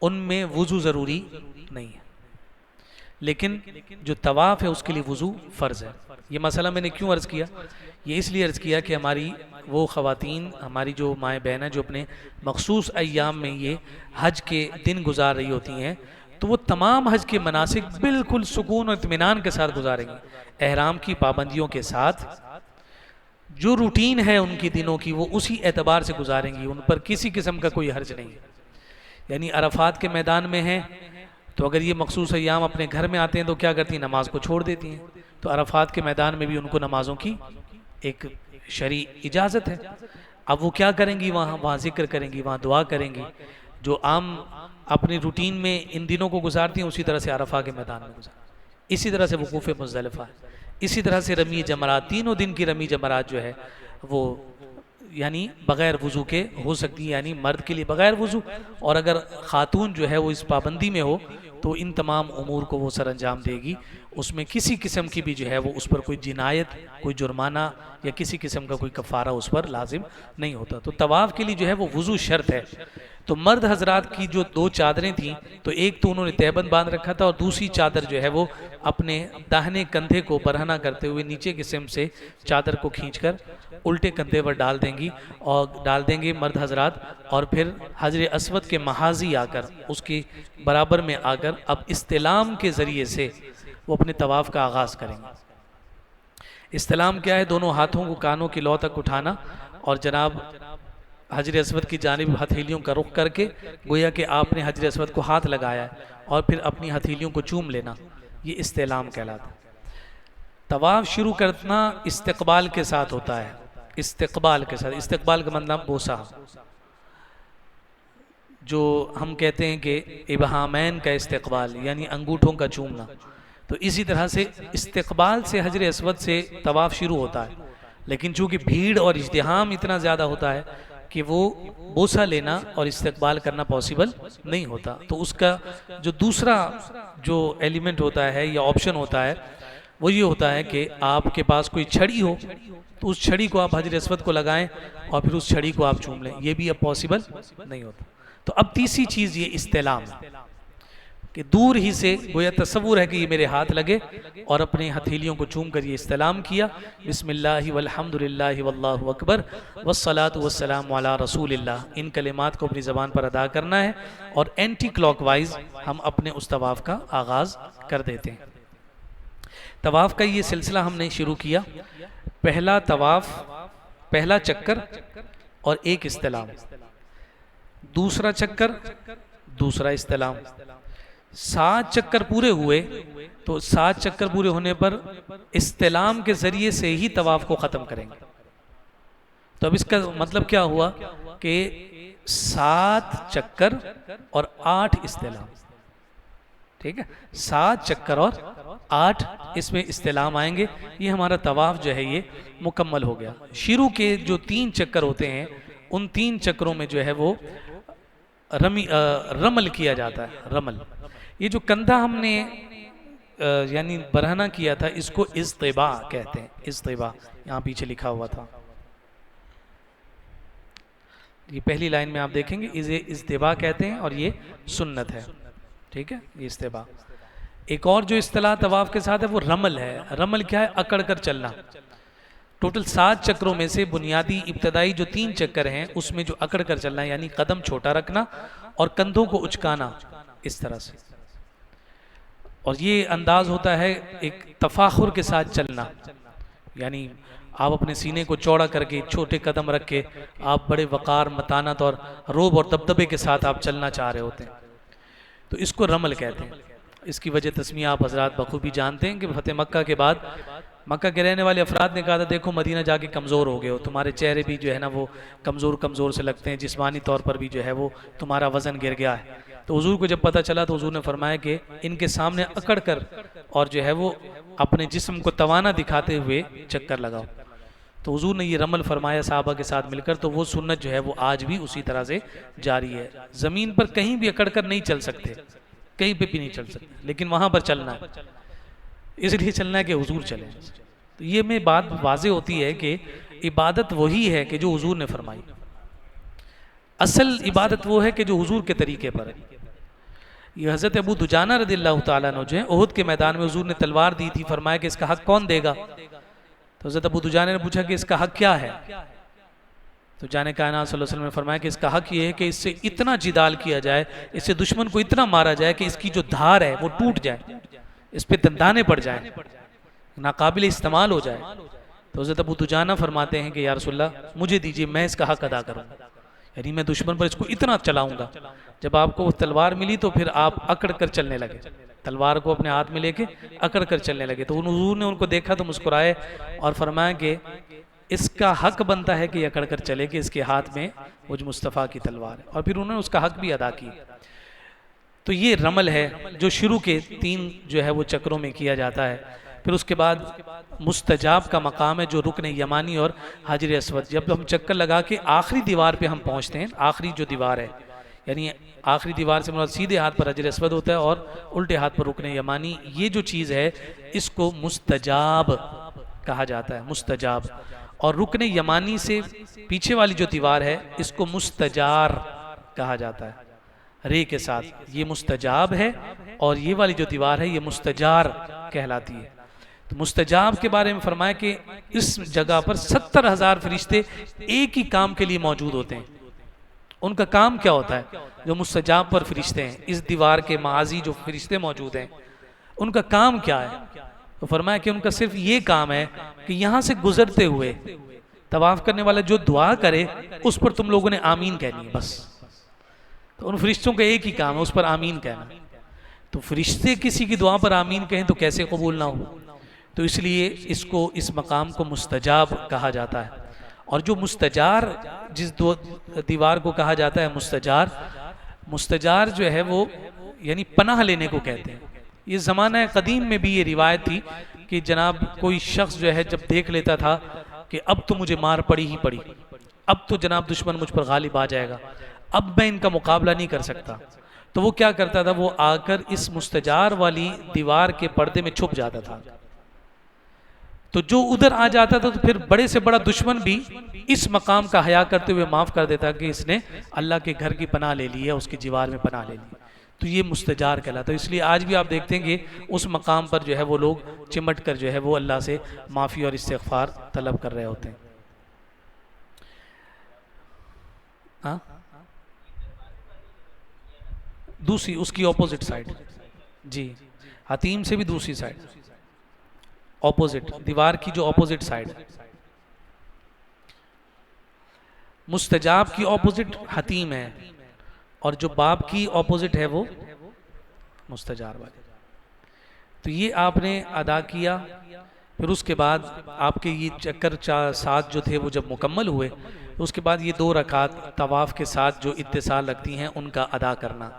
ان میں وضو ضروری نہیں ہے، لیکن جو طواف ہے اس کے لیے وضو فرض ہے. یہ مسئلہ میں نے کیوں عرض کیا؟ یہ اس لیے عرض کیا کہ ہماری وہ خواتین، ہماری جو مائیں بہنیں جو اپنے مخصوص ایام میں یہ حج کے دن گزار رہی ہوتی ہیں، تو وہ تمام حج کے مناسک بالکل سکون اور اطمینان کے ساتھ گزاریں گی، احرام کی پابندیوں کے ساتھ. جو روٹین ہے ان کی دنوں کی وہ اسی اعتبار سے گزاریں گی، ان پر کسی قسم کا کوئی حرج نہیں ہے. یعنی عرفات کے میدان میں ہیں تو اگر یہ مخصوص ایام اپنے گھر میں آتے ہیں تو کیا کرتی ہیں؟ نماز کو چھوڑ دیتی ہیں. تو عرفات کے میدان میں بھی ان کو نمازوں کی ایک شرعی اجازت ہے. اب وہ کیا کریں گی؟ وہاں ذکر کریں گی، وہاں دعا کریں گی. جو عام اپنی روٹین میں ان دنوں کو گزارتی ہیں اسی طرح سے عرفہ کے میدان میں گزارتی ہیں، اسی طرح سے وقوف مزدلفہ ہے، اسی طرح سے رمی جمرات، تینوں دن کی رمی جمرات جو ہے وہ یعنی بغیر وضو کے ہو سکتی ہے، یعنی مرد کے لیے بغیر وضو، اور اگر خاتون جو ہے وہ اس پابندی میں ہو تو ان تمام امور کو وہ سر انجام دے گی، اس میں کسی قسم کی بھی جو ہے وہ اس پر کوئی جنایت، کوئی جرمانہ یا کسی قسم کا کوئی کفارہ اس پر لازم نہیں ہوتا۔ تو طواف کے لیے جو ہے وہ وضو شرط ہے۔ تو مرد حضرات کی جو دو چادریں تھیں، تو ایک تو انہوں نے تہبند باندھ رکھا تھا، اور دوسری چادر جو ہے وہ اپنے داہنے کندھے کو برہنہ کرتے ہوئے نیچے کی سمت سے چادر کو کھینچ کر الٹے کندھے پر ڈال دیں گی، اور ڈال دیں گے مرد حضرات، اور پھر حجر اسود کے محاذی آ کر اس کے برابر میں آ کر اب استلام کے ذریعے سے وہ اپنے طواف کا آغاز کریں گے۔ استلام کیا ہے؟ دونوں ہاتھوں کو کانوں کی لو تک اٹھانا، اور جناب حجر اسود کی جانب ہتھیلیوں کا رخ کر کے گویا کہ آپ نے حجر اسود کو ہاتھ لگایا ہے، اور پھر اپنی ہتھیلیوں کو چوم لینا، یہ استلام کہلاتا ہے۔ طواف شروع کرنا استقبال کے ساتھ ہوتا ہے، استقبال کے ساتھ، استقبال کا مطلب بوسہ، جو ہم کہتے ہیں کہ ابہامین کا استقبال یعنی انگوٹھوں کا چومنا، تو اسی طرح سے استقبال سے حجر اسود سے طواف شروع ہوتا ہے، لیکن چونکہ بھیڑ اور ازدحام اتنا زیادہ ہوتا ہے کہ وہ بوسہ لینا اور استقبال کرنا پاسبل نہیں ہوتا، تو اس کا جو دوسرا جو ایلیمنٹ ہوتا ہے یا آپشن ہوتا ہے وہ یہ ہوتا ہے کہ آپ کے پاس کوئی چھڑی ہو تو اس چھڑی کو آپ حجر اسود کو لگائیں اور پھر اس چھڑی کو آپ چوم لیں، یہ بھی اب پاسبل نہیں ہوتا۔ تو اب تیسری چیز یہ استلام ہے کہ دور ہی سے گویا تصور ہے کہ یہ میرے ہاتھ لگے، اور اپنے ہتھیلیوں کو چوم کر یہ استلام کیا، بسم اللہ والحمدللہ واللہ اکبر والصلاة والسلام علی رسول اللہ، ان کلمات کو اپنی زبان پر ادا کرنا ہے، اور اینٹی کلاک وائز ہم اپنے اس طواف کا آغاز کر دیتے ہیں۔ طواف کا یہ سلسلہ ہم نے شروع کیا، پہلا طواف، پہلا چکر اور ایک استلام، دوسرا چکر، دوسرا استلام، 7 چکر پورے ہوئے تو 7 چکر پورے ہونے پر استلام کے ذریعے سے ہی طواف کو ختم کریں گے۔ تو اب اس کا مطلب کیا ہوا کہ 7 چکر اور 8 استلام، ٹھیک ہے، 7 چکر اور 8 اس میں استلام آئیں گے، یہ ہمارا طواف جو ہے یہ مکمل ہو گیا۔ شروع کے جو 3 چکر ہوتے ہیں ان 3 چکروں میں جو ہے وہ رمل کیا جاتا ہے، رمل، یہ جو کندھا ہم نے یعنی برہنہ کیا تھا اس کو اضطباء کہتے ہیں، اضطباء یہاں پیچھے لکھا ہوا تھا، یہ پہلی لائن میں آپ دیکھیں گے اسے اضطباء کہتے ہیں، اور یہ سنت ہے، ٹھیک ہے، یہ اضطباء۔ ایک اور جو اصطلاح طواف کے ساتھ ہے وہ رمل ہے۔ رمل کیا ہے؟ اکڑ کر چلنا۔ ٹوٹل 7 چکروں میں سے بنیادی ابتدائی جو 3 چکر ہیں اس میں جو اکڑ کر چلنا ہے، یعنی قدم چھوٹا رکھنا اور کندھوں کو اچکانا اس طرح سے، اور یہ انداز ہوتا ہے ایک تفاخر کے ساتھ چلنا، یعنی آپ اپنے سینے کو چوڑا کر کے چھوٹے قدم رکھ کے آپ بڑے وقار، متانت اور روب اور دبدبے کے ساتھ آپ چلنا چاہ رہے ہوتے ہیں، تو اس کو رمل کہتے ہیں۔ اس کی وجہ تسمیہ آپ حضرات بخوبی جانتے ہیں کہ فتح مکہ کے بعد مکہ کے رہنے والے افراد نے کہا تھا دیکھو مدینہ جا کے کمزور ہو گئے ہو، تمہارے چہرے بھی جو ہے نا وہ کمزور سے لگتے ہیں، جسمانی طور پر بھی جو ہے وہ تمہارا وزن گر گیا ہے۔ تو حضور کو جب پتہ چلا تو حضور نے فرمایا کہ ان کے سامنے اکڑ کر اور جو ہے وہ اپنے جسم کو توانا دکھاتے ہوئے چکر لگاؤ، تو حضور نے یہ رمل فرمایا صحابہ کے ساتھ مل کر، تو وہ سنت جو ہے وہ آج بھی اسی طرح سے جاری ہے۔ زمین پر کہیں بھی اکڑ کر نہیں چل سکتے، کہیں پہ بھی نہیں چل سکتے، لیکن وہاں پر چلنا ہے، اس لیے چلنا ہے کہ حضور چلیں۔ تو یہ میں بات واضح ہوتی ہے کہ عبادت وہی ہے کہ جو حضور نے فرمائی، اصل عبادت وہ ہے کہ جو حضور کے طریقے پر ہے۔ یہ حضرت ابو دجانہ رضی اللہ تعالیٰ عنہ جو ہے احد کے میدان میں حضور نے تلوار دی تھی، فرمایا کہ اس کا حق کون دے گا؟ تو حضرت ابو دجانہ نے پوچھا کہ اس کا حق کیا ہے؟ تو جانے کائنات صلی اللہ علیہ وسلم نے فرمایا کہ اس کا حق یہ ہے کہ اس سے اتنا جدال کیا جائے، اس سے دشمن کو اتنا مارا جائے کہ اس کی جو دھار ہے وہ ٹوٹ جائے، اس پہ دندانے پڑ جائیں، ناقابل استعمال ہو جائے۔ تو حضرت ابو دجانہ فرماتے ہیں کہ یا رسول اللہ مجھے دیجئے، میں اس کا حق ادا کروں، یعنی میں دشمن پر اس کو اتنا چلاؤں گا۔ جب آپ کو وہ تلوار ملی تو پھر آپ اکڑ کر چلنے لگے، تلوار کو اپنے ہاتھ میں لے کے اکڑ کر چلنے لگے، تو حضور نے ان کو دیکھا تو مسکرائے اور فرمایا کہ اس کا حق بنتا ہے کہ یہ اکڑ کر چلے کہ اس کے ہاتھ میں مجھ مصطفیٰ کی تلوار ہے، اور پھر انہوں نے اس کا حق بھی ادا کی۔ تو یہ رمل ہے جو شروع کے 3 جو ہے وہ چکروں میں کیا جاتا ہے۔ پھر اس کے بعد مستجاب کا مقام ہے جو رکن یمانی اور حجر اسود، جب ہم چکر لگا کے آخری دیوار پہ ہم پہنچتے ہیں، آخری جو دیوار ہے، یعنی آخری دیوار سے مراد سیدھے ہاتھ پر حجر اسود ہوتا ہے اور الٹے ہاتھ پر رکن یمانی، یہ جو چیز ہے اس کو مستجاب کہا جاتا ہے، مستجاب۔ اور رکن یمانی سے پیچھے والی جو دیوار ہے اس کو مستجار کہا جاتا ہے، رے کے ساتھ، یہ مستجاب ہے، اور یہ والی جو دیوار ہے یہ مستجار کہلاتی ہے۔ تو مستجاب کے بارے میں فرمایا کہ اس جگہ پر 70,000 فرشتے ایک ہی کام کے لیے موجود ہوتے ہیں۔ ان کا کام کیا ہوتا ہے؟ جو مستجاب پر فرشتے ہیں، اس دیوار کے معاذی جو فرشتے موجود ہیں، ان کا کام کیا ہے؟ تو فرمایا کہ ان کا صرف یہ کام ہے کہ یہاں سے گزرتے ہوئے طواف کرنے والا جو دعا کرے اس پر تم لوگوں نے آمین کہنی ہے، بس۔ تو ان فرشتوں کا ایک ہی کام ہے، اس پر آمین کہنا۔ تو فرشتے کسی کی دعا پر آمین کہیں تو کیسے قبول نہ ہو؟ تو اس لیے اس مقام کو مستجاب کہا جاتا ہے۔ اور جو مستجار، جس دیوار کو کہا جاتا ہے مستجار، مستجار جو ہے وہ یعنی پناہ لینے کو کہتے ہیں۔ یہ زمانہ قدیم میں بھی یہ روایت تھی کہ جناب کوئی شخص جو ہے جب دیکھ لیتا تھا کہ اب تو مجھے مار پڑی ہی پڑی، اب تو جناب دشمن مجھ پر غالب آ جائے گا، اب میں ان کا مقابلہ نہیں کر سکتا، تو وہ کیا کرتا تھا؟ وہ آ کر اس مستجار والی دیوار کے پردے میں چھپ جاتا تھا۔ تو جو ادھر آ جاتا تھا تو پھر بڑے سے بڑا دشمن بھی اس مقام کا حیا کرتے ہوئے معاف کر دیتا کہ اس نے اللہ کے گھر کی پناہ لے لی ہے، اس کی دیوار میں پناہ لے لی، تو یہ مستجار کہلاتا ہے۔ اس لیے آج بھی آپ دیکھتے ہیں کہ اس مقام پر جو ہے وہ لوگ چمٹ کر جو ہے وہ اللہ سے معافی اور استغفار طلب کر رہے ہوتے ہیں۔ دوسری اس کی اپوزٹ سائڈ، جی حتیم سے بھی دوسری سائڈ، اپوزٹ دیوار کی جو اپوزٹ سائڈ، مستجاب کی اپوزٹ حتیم ہے، اور جو باب کی اپوزٹ ہے وہ مستجار والی۔ تو یہ آپ نے ادا کیا۔ پھر اس کے بعد آپ کے یہ چکر 7 جو تھے وہ جب مکمل ہوئے، اس کے بعد یہ 2 رکعت طواف کے ساتھ جو اتصال رکھتی ہیں ان کا ادا کرنا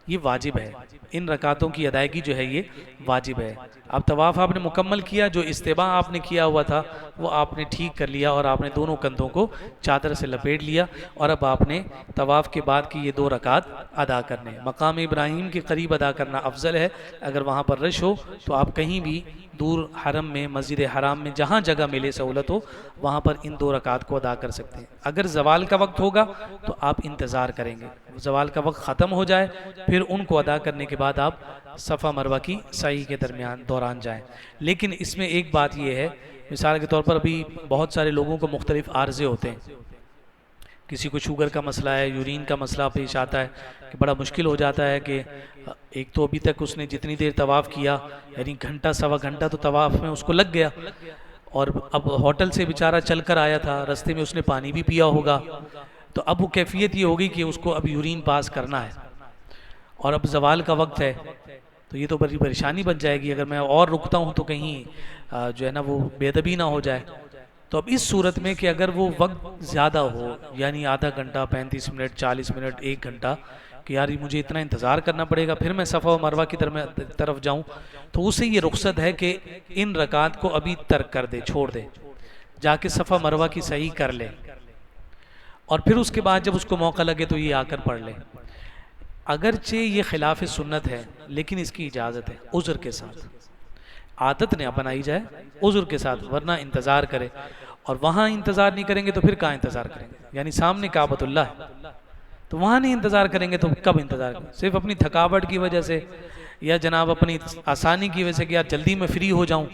یہ واجب ہے۔ ان رکعتوں کی ادائیگی جو ہے یہ واجب ہے۔ اب طواف آپ نے مکمل کیا، جو استباح آپ نے کیا ہوا تھا وہ آپ نے ٹھیک کر لیا، اور آپ نے دونوں کندھوں کو چادر سے لپیٹ لیا، اور اب آپ نے طواف کے بعد کی یہ 2 رکعت ادا کرنے۔ مقام ابراہیم کے قریب ادا کرنا افضل ہے، اگر وہاں پر رش ہو تو آپ کہیں بھی دور حرم میں، مسجد حرام میں، جہاں جگہ ملے سہولت ہو وہاں پر ان 2 رکعت کو ادا کر سکتے ہیں۔ اگر زوال کا وقت ہوگا تو آپ انتظار کریں گے، زوال کا وقت ختم ہو جائے، پھر ان کو ادا کرنے کے بعد آپ صفا مروہ کی سعی کے دوران جائیں۔ لیکن اس میں ایک بات یہ ہے، مثال کے طور پر ابھی بہت سارے لوگوں کو مختلف عارضے ہوتے ہیں، کسی کو شوگر کا مسئلہ ہے، یورین کا مسئلہ پیش آتا ہے کہ بڑا مشکل ہو جاتا ہے کہ ایک تو ابھی تک اس نے جتنی دیر طواف کیا، یعنی گھنٹہ سوا گھنٹہ تو طواف میں اس کو لگ گیا، اور اب ہوٹل سے بیچارہ چل کر آیا تھا، رستے میں اس نے پانی بھی پیا ہوگا، تو اب وہ کیفیت یہ ہوگی کہ اس کو اب یورین پاس کرنا ہے، اور اب زوال کا وقت ہے، تو یہ تو بڑی پریشانی بن جائے گی، اگر میں اور رکتا ہوں تو کہیں جو ہے نا وہ بے ادبی نہ ہو جائے۔ تو اب اس صورت میں کہ اگر وہ وقت زیادہ ہو، یعنی آدھا گھنٹہ، 35 منٹ، 40 منٹ، 1 گھنٹہ، کہ یار مجھے اتنا انتظار کرنا پڑے گا پھر میں صفا و مروہ کی طرف جاؤں، تو اسے یہ رخصت ہے کہ ان رکعات کو ابھی ترک کر دے، چھوڑ دے، جا کے صفا مروہ کی صحیح کر لے، اور پھر اس کے بعد جب اس کو موقع لگے تو یہ آ کر پڑھ لے۔ اگرچہ یہ خلاف سنت ہے لیکن اس کی اجازت ہے، عذر کے ساتھ، عادت نہ بنائی جائے، عذر کے ساتھ، ورنہ انتظار کرے، اور وہاں انتظار نہیں کریں گے تو پھر کہاں انتظار کریں گے؟ یعنی سامنے کعبۃ اللہ ہے تو وہاں نہیں انتظار کریں گے تو کب انتظار کریں؟ صرف اپنی تھکاوٹ کی وجہ سے، یا جناب اپنی آسانی کی وجہ سے کہ یار جلدی میں فری ہو جاؤں،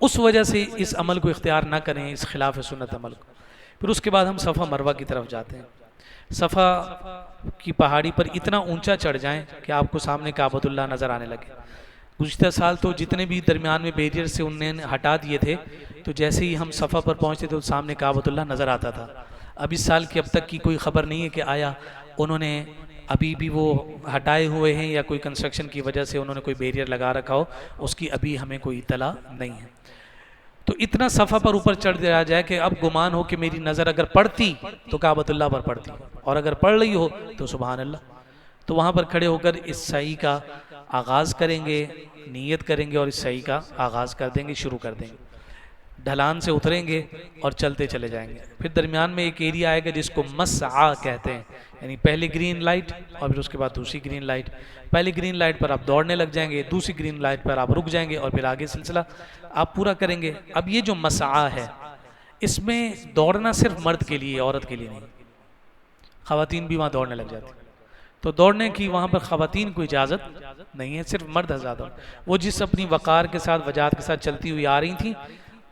اس وجہ سے اس عمل کو اختیار نہ کریں، اس خلاف سنت عمل کو۔ پھر اس کے بعد ہم صفا مروہ کی طرف جاتے ہیں۔ صفا کی پہاڑی پر اتنا اونچا چڑھ جائیں کہ آپ کو سامنے کعبۃ اللہ نظر آنے لگے۔ گزشتہ سال تو جتنے بھی درمیان میں بیریئر سے انہوں نے ہٹا دیے تھے، تو جیسے ہی ہم صفا پر پہنچتے تو سامنے کعبۃ اللہ نظر آتا تھا۔ اب اس سال کی اب تک کی کوئی خبر نہیں ہے کہ آیا انہوں نے ابھی بھی وہ ہٹائے ہوئے ہیں یا کوئی کنسٹرکشن کی وجہ سے انہوں نے کوئی بیریئر لگا رکھا ہو، اس کی ابھی ہمیں کوئی اطلاع نہیں ہے۔ تو اتنا صفحہ پر اوپر چڑھ جایا جائے کہ اب گمان ہو کہ میری نظر اگر پڑتی تو کعبۃ اللہ پر پڑتی، اور اگر پڑھ رہی ہو تو سبحان اللہ۔ تو وہاں پر کھڑے ہو کر اس سعی کا آغاز کریں گے، نیت کریں گے اور اس سعی کا آغاز کر دیں گے، شروع کر دیں گے۔ ڈھلان سے اتریں گے اور چلتے چلے جائیں گے۔ پھر درمیان میں ایک ایریا آئے گا جس کو مسعی کہتے ہیں، یعنی پہلی گرین لائٹ اور پھر اس کے بعد دوسری گرین لائٹ۔ پہلی گرین لائٹ پر آپ دوڑنے لگ جائیں گے، دوسری گرین لائٹ پر آپ رک جائیں گے اور پھر آگے سلسلہ آپ پورا کریں گے۔ اب یہ جو مسعی ہے اس میں دوڑنا صرف مرد کے لیے، عورت کے لیے نہیں، خواتین بھی وہاں دوڑنے لگ جاتی ہیں۔ تو دوڑنے کی وہاں پر خواتین کو اجازت نہیں ہے، صرف مرد حضرات۔ وہ جس اپنی وقار کے ساتھ، وجاہت کے ساتھ چلتی ہوئی آ رہی تھیں،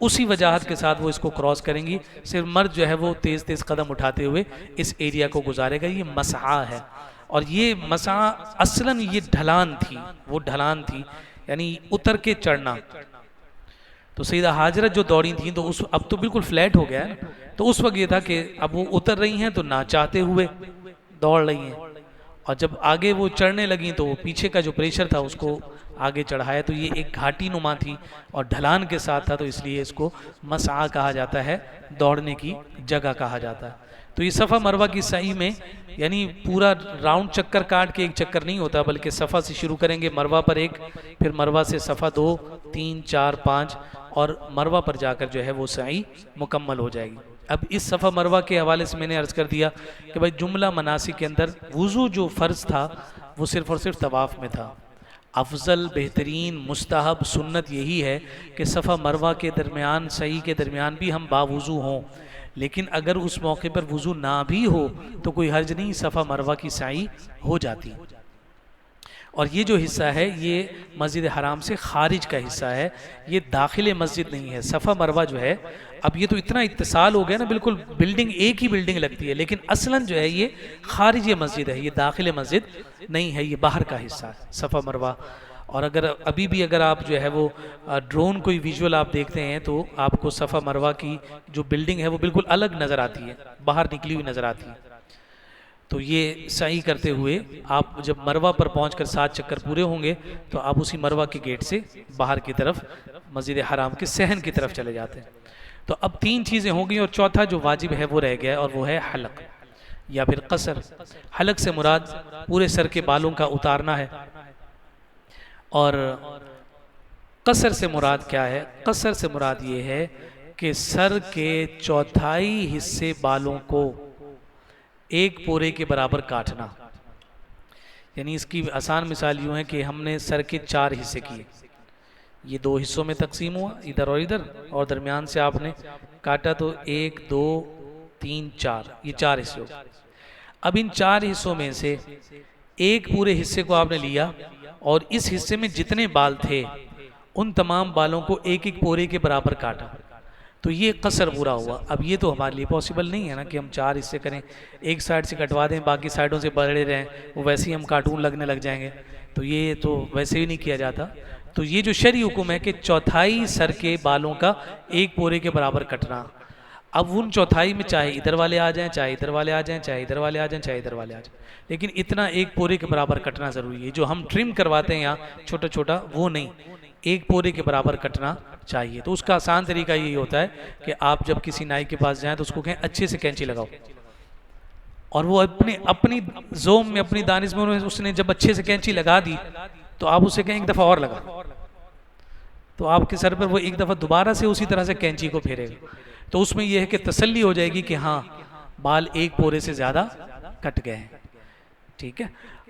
اسی وجاہت کے ساتھ وہ اس کو کراس کریں گی۔ صرف مرد جو ہے وہ تیز تیز قدم اٹھاتے ہوئے اس ایریا کو گزارے گا۔ یہ مسعی ہے، اور یہ مسعی اصلاً یہ ڈھلان تھی، وہ ڈھلان تھی یعنی اتر کے چڑھنا۔ تو سیدہ ہاجرہ جو دوڑی تھیں تو اب تو بالکل فلیٹ ہو گیا ہے، تو اس وقت یہ تھا کہ اب وہ اتر رہی ہیں تو نہ چاہتے ہوئے دوڑ رہی ہیں، اور جب آگے وہ چڑھنے لگیں تو وہ پیچھے کا جو پریشر تھا اس کو آگے چڑھایا۔ تو یہ ایک گھاٹی نما تھی اور ڈھلان کے ساتھ تھا، تو اس لیے اس کو مسعی کہا جاتا ہے، دوڑنے کی جگہ کہا جاتا ہے۔ تو یہ صفا مروہ کی سعی میں یعنی پورا راؤنڈ چکر کاٹ کے ایک چکر نہیں ہوتا، بلکہ صفا سے شروع کریں گے، مروہ پر ایک، پھر مروہ سے صفا 2 3 4 5 اور مروہ پر جا کر جو ہے وہ سعی مکمل ہو جائے گی۔ اب اس صفا مروہ کے حوالے سے میں نے عرض کر دیا کہ بھائی جملہ مناسک کے اندر وضو جو فرض تھا وہ صرف اور صرف طواف میں تھا۔ افضل، بہترین، مستحب، سنت یہی ہے کہ صفا مروہ کے درمیان، سعی کے درمیان بھی ہم باوضو ہوں، لیکن اگر اس موقع پر وضو نہ بھی ہو تو کوئی حرج نہیں، صفا مروہ کی سعی ہو جاتی ہے۔ اور یہ جو حصہ ہے یہ مسجد حرام سے خارج کا حصہ ہے، یہ داخل مسجد نہیں ہے۔ صفا مروہ جو ہے اب یہ تو اتنا اتصال ہو گیا نا، بالکل بلڈنگ ایک ہی بلڈنگ لگتی ہے، لیکن اصلاً جو ہے یہ خارج مسجد ہے، یہ داخل مسجد نہیں ہے، یہ باہر کا حصہ ہے صفا مروہ۔ اور اگر ابھی بھی اگر آپ جو ہے وہ ڈرون کوئی ویژول آپ دیکھتے ہیں تو آپ کو صفا مروہ کی جو بلڈنگ ہے وہ بالکل الگ نظر آتی ہے، باہر نکلی ہوئی نظر آتی ہے۔ تو یہ سعی کرتے ہوئے آپ جب مروہ پر پہنچ کر 7 چکر پورے ہوں گے تو آپ اسی مروہ کے گیٹ سے باہر کی طرف مسجد حرام کے صحن کی طرف چلے جاتے ہیں۔ تو اب 3 چیزیں ہو گئی، اور چوتھا جو واجب ہے وہ رہ گیا، اور وہ ہے حلق یا پھر قصر۔ حلق سے مراد پورے سر کے بالوں کا اتارنا ہے، اور قصر سے مراد کیا ہے؟ قصر سے مراد یہ ہے کہ سر کے چوتھائی حصے بالوں کو ایک پورے کے برابر کاٹنا۔ یعنی اس کی آسان مثال یوں ہے کہ ہم نے سر کے 4 حصے کیے، یہ 2 حصوں میں تقسیم ہوا، ادھر اور ادھر، اور درمیان سے آپ نے کاٹا تو 1 2 3 4، یہ 4 حصے ہو۔ اب ان 4 حصوں میں سے ایک پورے حصے کو آپ نے لیا اور اس حصے میں جتنے بال تھے ان تمام بالوں کو ایک ایک پورے کے برابر کاٹا، تو یہ قصر پورا ہوا۔ اب یہ تو ہمارے لیے پاسبل نہیں ہے نا کہ ہم 4 حصے کریں، ایک سائڈ سے کٹوا دیں، باقی سائڈوں سے بڑھے رہیں، وہ ویسے ہی ہم کارٹون لگنے لگ جائیں گے، تو یہ تو ویسے ہی نہیں کیا جاتا۔ تو یہ جو شرعی حکم ہے کہ چوتھائی سر کے بالوں کا ایک پورے کے برابر کٹنا۔ اب ان چوتھائی میں چاہے ادھر والے آ جائیں، چاہے ادھر والے آ جائیں، چاہے ادھر والے آ جائیں، چاہے ادھر والے آ جائیں، لیکن اتنا ایک پورے کے برابر کٹنا ضروری ہے۔ جو ہم ٹرم کرواتے ہیں یہاں چھوٹا چھوٹا وہ نہیں، ایک پورے کے برابر کٹنا چاہیے۔ تو اس کا آسان طریقہ یہی ہوتا ہے کہ آپ جب کسی نائی کے پاس جائیں تو اس کو کہیں اچھے سے کینچی لگاؤ، اور وہ اپنی زوم میں، اپنی دانش میں اس نے جب اچھے سے کینچی لگا دی تو آپ اسے کہیں ایک دفعہ اور لگا، تو آپ کے سر پر وہ ایک دفعہ دوبارہ سے اسی طرح سے کینچی کو پھیرے گا، تو اس میں یہ ہے کہ تسلی ہو جائے گی کہ ہاں بال ایک پورے سے زیادہ کٹ گئے ہیں۔ ٹھیک ہے،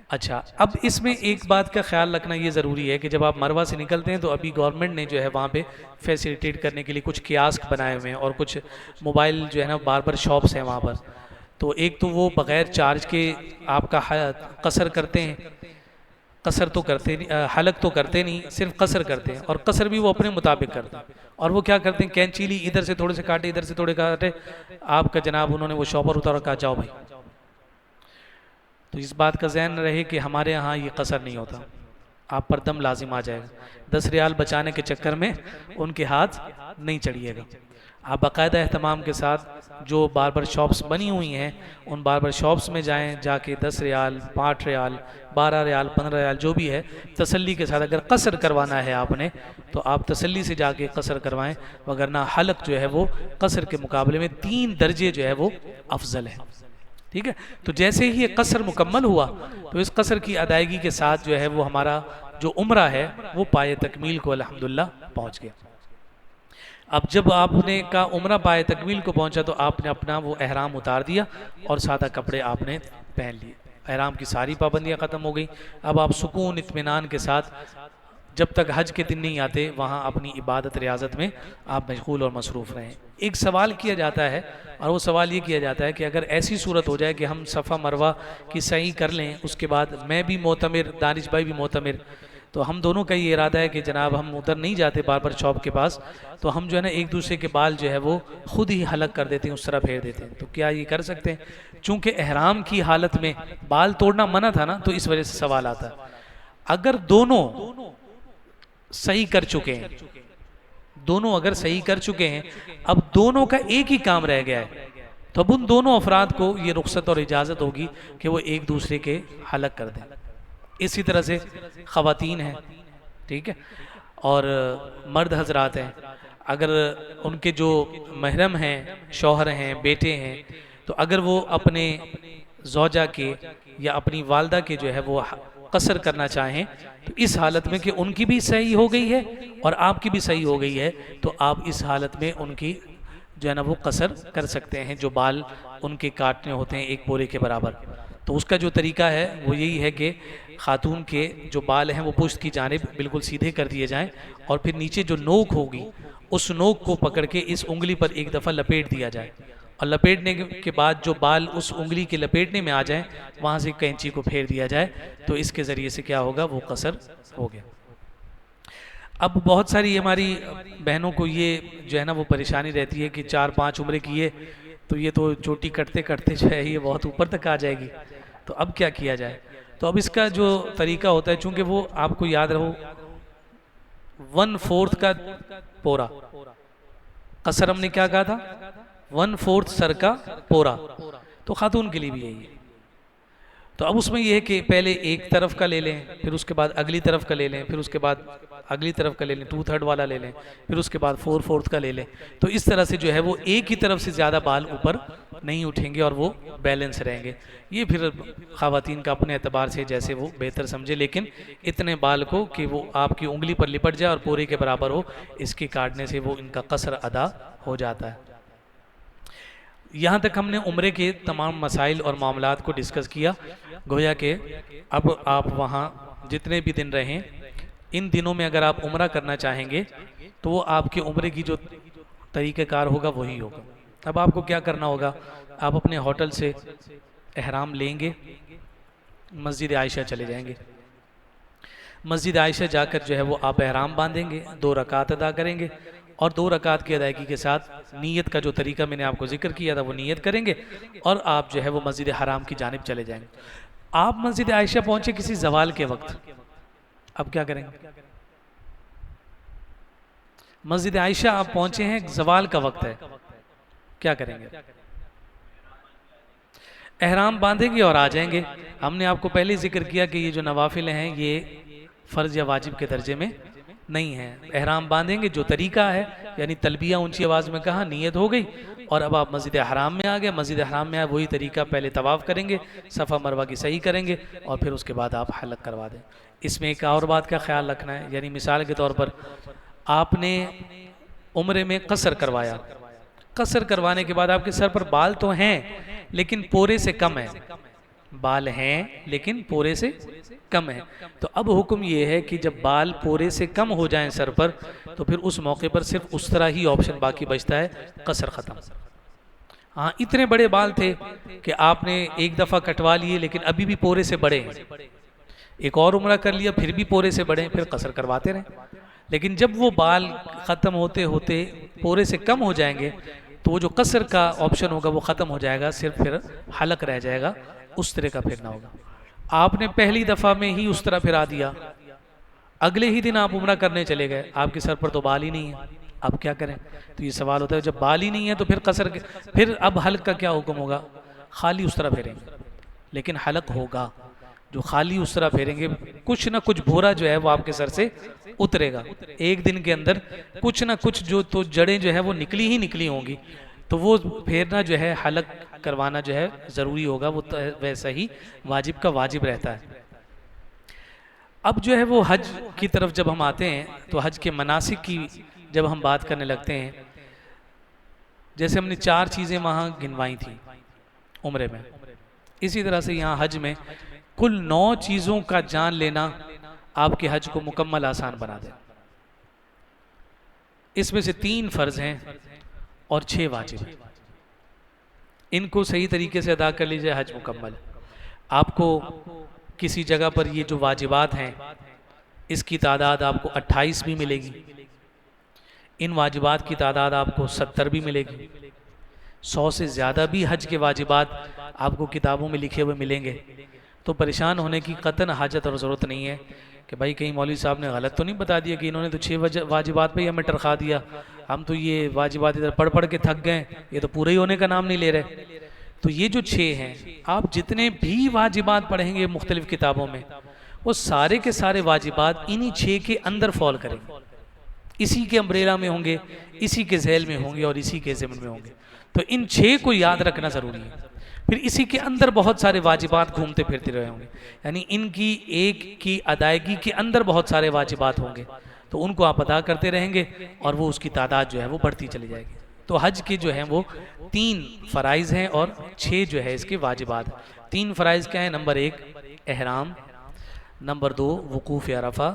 اچھا اب اس میں ایک بات کا خیال رکھنا یہ ضروری ہے کہ جب آپ مروہ سے نکلتے ہیں تو ابھی گورنمنٹ نے جو ہے وہاں پہ فیسیلیٹیٹ کرنے کے لیے کچھ کیاسک بنائے ہوئے ہیں، اور کچھ موبائل جو ہے نا باربر شاپس ہیں وہاں پر، تو ایک تو وہ بغیر چارج کے آپ کا قصر کرتے ہیں، قصر تو کرتے نہیں، حلق تو کرتے نہیں، صرف قصر کرتے ہیں، اور قصر بھی وہ اپنے مطابق کرتے ہیں۔ اور وہ کیا کرتے ہیں، کینچی لی، ادھر سے تھوڑے سے کاٹے، ادھر سے تھوڑے کاٹے، آپ کا جناب انہوں نے وہ شاپر اتارا، کہا جاؤ بھائی۔ تو اس بات کا ذہن رہے کہ ہمارے ہاں یہ قصر نہیں ہوتا، آپ پر دم لازم آ جائے گا، 10 ریال بچانے کے چکر میں ان کے ہاتھ نہیں چڑھیے گا۔ آپ باقاعدہ اہتمام کے ساتھ جو باربر شاپس بنی ہوئی ہیں ان باربر شاپس میں جائیں، جا کے 10 ریال، 5 ریال، 12 ریال، 15 ریال جو بھی ہے تسلی کے ساتھ، اگر قصر کروانا ہے آپ نے تو آپ تسلی سے جا کے قصر کروائیں، وگرنہ حلق جو ہے وہ قصر کے مقابلے میں 3 درجے جو ہے وہ افضل ہے. ٹھیک ہے، تو جیسے ہی یہ قصر مکمل ہوا تو اس قصر کی ادائیگی کے ساتھ جو ہے وہ ہمارا جو عمرہ ہے وہ پائے تکمیل کو الحمدللہ پہنچ گیا. اب جب آپ نے کا عمرہ پائے تکمیل کو پہنچا تو آپ نے اپنا وہ احرام اتار دیا اور سادہ کپڑے آپ نے پہن لیے، احرام کی ساری پابندیاں ختم ہو گئی. اب آپ سکون اطمینان کے ساتھ جب تک حج کے دن نہیں آتے وہاں اپنی عبادت ریاضت میں آپ مشغول اور مصروف رہیں. ایک سوال کیا جاتا ہے اور وہ سوال یہ کیا جاتا ہے کہ اگر ایسی صورت ہو جائے کہ ہم صفا مروہ کی سعی کر لیں، اس کے بعد میں بھی معتمر، دانش بھائی بھی معتمر، تو ہم دونوں کا یہ ارادہ ہے کہ جناب ہم ادھر نہیں جاتے باربر شاپ کے پاس، تو ہم جو ہے نا ایک دوسرے کے بال جو ہے وہ خود ہی حلق کر دیتے ہیں، اس طرح پھیر دیتے ہیں، تو کیا یہ کر سکتے ہیں؟ چونکہ احرام کی حالت میں بال توڑنا منع تھا نا، تو اس وجہ سے سوال آتا ہے. اگر دونوں صحیح کر چکے ہیں، دونوں اگر صحیح کر چکے ہیں، اب دونوں کا ایک ہی کام رہ گیا ہے، تو اب ان دونوں افراد کو یہ رخصت اور اجازت ہوگی کہ وہ ایک دوسرے کے حلق کر دیں. اسی طرح سے خواتین ہیں، ٹھیک ہے، اور مرد حضرات ہیں، اگر ان کے جو محرم ہیں، شوہر ہیں، بیٹے ہیں، تو اگر وہ اپنے زوجہ کے یا اپنی والدہ کے جو ہے وہ قصر کرنا چاہیں تو اس حالت میں کہ ان کی بھی صحیح ہو گئی ہے اور آپ کی بھی صحیح ہو گئی ہے، تو آپ اس حالت میں ان کی جو ہے نا وہ قصر کر سکتے ہیں، جو بال ان کے کاٹنے ہوتے ہیں ایک بورے کے برابر. تو اس کا جو طریقہ ہے وہ یہی ہے کہ خاتون کے جو بال ہیں وہ پشت کی جانب بالکل سیدھے کر دیے جائیں، اور پھر نیچے جو نوک ہوگی اس نوک کو پکڑ کے اس انگلی پر ایک دفعہ لپیٹ دیا جائے، اور لپیٹنے کے بعد جو بال اس انگلی کے لپیٹنے میں آ جائیں وہاں سے کینچی کو پھیر دیا جائے، تو اس کے ذریعے سے کیا ہوگا، وہ قصر ہو گیا. اب بہت ساری ہماری بہنوں کو یہ جو ہے نا وہ پریشانی رہتی ہے کہ 4-5 عمرے کیے تو یہ تو چوٹی کٹتے کٹتے جو ہے یہ بہت اوپر تک آ جائے گی، تو اب کیا کیا جائے؟ تو اب اس کا جو طریقہ ہوتا ہے، چونکہ وہ آپ کو یاد رہو 1/4 کا پورا قصر ہم نے کیا کہا تھا، 1/4 سر کا پورا، تو خاتون کے لیے بھی یہی ہے. تو اب اس میں یہ ہے کہ پہلے ایک طرف کا لے لیں، پھر اس کے بعد اگلی طرف کا لے لیں، پھر اس کے بعد اگلی طرف کا لے لیں، 2/3 والا لے لیں، پھر اس کے بعد 4/4 کا لے لیں. تو اس طرح سے جو ہے وہ ایک ہی طرف سے زیادہ بال اوپر نہیں اٹھیں گے اور وہ بیلنس رہیں گے. یہ پھر خواتین کا اپنے اعتبار سے جیسے وہ بہتر سمجھے، لیکن اتنے بال کو کہ وہ آپ کی انگلی پر لپٹ جائے اور پورے کے برابر ہو، اس کے کاٹنے سے وہ ان کا قصر ادا ہو جاتا ہے. یہاں تک ہم نے عمرے کے تمام مسائل اور معاملات کو ڈسکس کیا. گویا کہ اب آپ وہاں جتنے بھی دن رہیں، ان دنوں میں اگر آپ عمرہ کرنا چاہیں گے تو وہ آپ کے عمرے کی جو طریقہ کار ہوگا وہی ہوگا. اب آپ کو کیا کرنا ہوگا، آپ اپنے ہوٹل سے احرام لیں گے، مسجد عائشہ چلے جائیں گے، مسجد عائشہ جا کر جو ہے وہ آپ احرام باندھیں گے، 2 رکعت ادا کریں گے، اور 2 رکعت کی ادائیگی کے ساتھ نیت کا جو طریقہ میں نے آپ کو ذکر کیا تھا وہ نیت کریں گے، اور آپ جو ہے وہ مسجد حرام کی جانب چلے جائیں گے. آپ مسجد عائشہ پہنچے کسی زوال کے وقت، اب کیا کریں گے؟ مسجد عائشہ آپ پہنچے ہیں، زوال کا وقت ہے، کیا کریں گے؟ احرام باندھیں گے اور آ جائیں گے. ہم نے آپ کو پہلے ذکر کیا کہ یہ جو نوافل ہیں یہ فرض یا واجب کے درجے میں نہیں ہیں. احرام باندھیں گے، جو طریقہ ہے یعنی تلبیہ اونچی آواز میں کہا، نیت ہو گئی، اور اب آپ مسجد حرام میں آ گئے. مسجد حرام میں آئے وہی طریقہ، پہلے طواف کریں گے، صفا مروہ کی صحیح کریں گے، اور پھر اس کے بعد آپ حلق کروا دیں. اس میں ایک اور بات کا خیال رکھنا ہے، یعنی مثال کے طور پر آپ نے عمرے میں قصر کروایا، قصر کروانے کے بعد آپ کے سر پر بال تو ہیں لیکن پورے سے کم ہیں، بال ہیں لیکن پورے سے کم ہیں. تو اب حکم یہ ہے کہ جب بال پورے سے کم ہو جائیں سر پر تو پھر اس موقع پر صرف اس طرح ہی آپشن باقی بچتا ہے، قصر ختم. ہاں اتنے بڑے بال تھے کہ آپ نے ایک دفعہ کٹوا لیے لیکن ابھی بھی پورے سے بڑے ہیں، ایک اور عمرہ کر لیا پھر بھی پورے سے بڑے ہیں، پھر قصر کرواتے رہیں. لیکن جب وہ بال ختم ہوتے ہوتے پورے سے کم ہو جائیں گے تو وہ جو قصر کا آپشن ہوگا وہ ختم ہو جائے گا، صرف پھر حلق رہ جائے گا، اس طرح کا پھرنا ہوگا. آپ نے پہلی دفعہ میں ہی اس طرح پھرا دیا، اگلے ہی دن آپ عمرہ کرنے چلے گئے، آپ کے سر پر تو بال ہی نہیں ہے، اب کیا کریں؟ تو یہ سوال ہوتا ہے جب بال ہی نہیں ہے تو پھر قصر پھر اب حلق کا کیا حکم ہوگا؟ خالی اس طرح پھیریں گے، لیکن حلق ہوگا جو خالی اس طرح پھیریں گے کچھ نہ کچھ بھورا جو ہے وہ آپ کے سر سے اترے گا، ایک دن کے اندر کچھ نہ کچھ جو تو جڑیں جو ہے وہ نکلی ہی نکلی ہوں گی، تو وہ پھیرنا جو ہے حلق کروانا جو ہے ضروری ہوگا، وہ ویسا ہی واجب کا واجب رہتا ہے۔ اب جو ہے وہ حج کی طرف جب ہم آتے ہیں تو حج کے مناسک کی جب ہم بات کرنے لگتے ہیں، جیسے ہم نے 4 چیزیں وہاں گنوائی تھیں عمرے میں، اسی طرح سے یہاں حج میں کل 9 چیزوں کا جان لینا آپ کے حج کو مکمل آسان بنا دے۔ اس میں سے 3 فرض ہیں اور 6 واجب ہیں، ان کو صحیح طریقے سے ادا کر لیجئے حج مکمل۔ آپ کو کسی جگہ پر یہ جو واجبات ہیں اس کی تعداد آپ کو 28 بھی ملے گی، ان واجبات کی تعداد آپ کو 70 بھی ملے گی، 100 سے زیادہ بھی حج کے واجبات آپ کو کتابوں میں لکھے ہوئے ملیں گے۔ تو پریشان ہونے کی قطعاً حاجت اور ضرورت نہیں ہے کہ بھائی کہیں مولوی صاحب نے غلط تو نہیں بتا دیا کہ انہوں نے تو 6 واجبات پہ ہی ہمیں ٹرخا دیا، ہم تو یہ واجبات ادھر پڑھ پڑھ کے تھک گئے، یہ تو پورے ہی ہونے کا نام نہیں لے رہے۔ تو یہ جو 6 ہیں، آپ جتنے بھی واجبات پڑھیں گے مختلف کتابوں میں، وہ سارے کے سارے واجبات انہی 6 کے اندر فال کریں گے، اسی کے امبریلا میں ہوں گے، اسی کے ذیل میں ہوں گے اور اسی کے ضمن میں ہوں گے۔ تو ان 6 کو یاد رکھنا ضروری ہے۔ پھر اسی کے اندر بہت سارے واجبات گھومتے پھرتے رہے ہوں گے، یعنی ان کی ایک کی ادائیگی کے اندر بہت سارے واجبات ہوں گے، تو ان کو آپ ادا کرتے رہیں گے اور وہ اس کی تعداد جو ہے وہ بڑھتی چلی جائے گی۔ تو حج کے جو ہیں وہ 3 فرائض ہیں اور 6 جو ہے اس کے واجبات ہیں۔ 3 فرائض کیا ہیں؟ نمبر 1 احرام، نمبر 2 وقوف عرفہ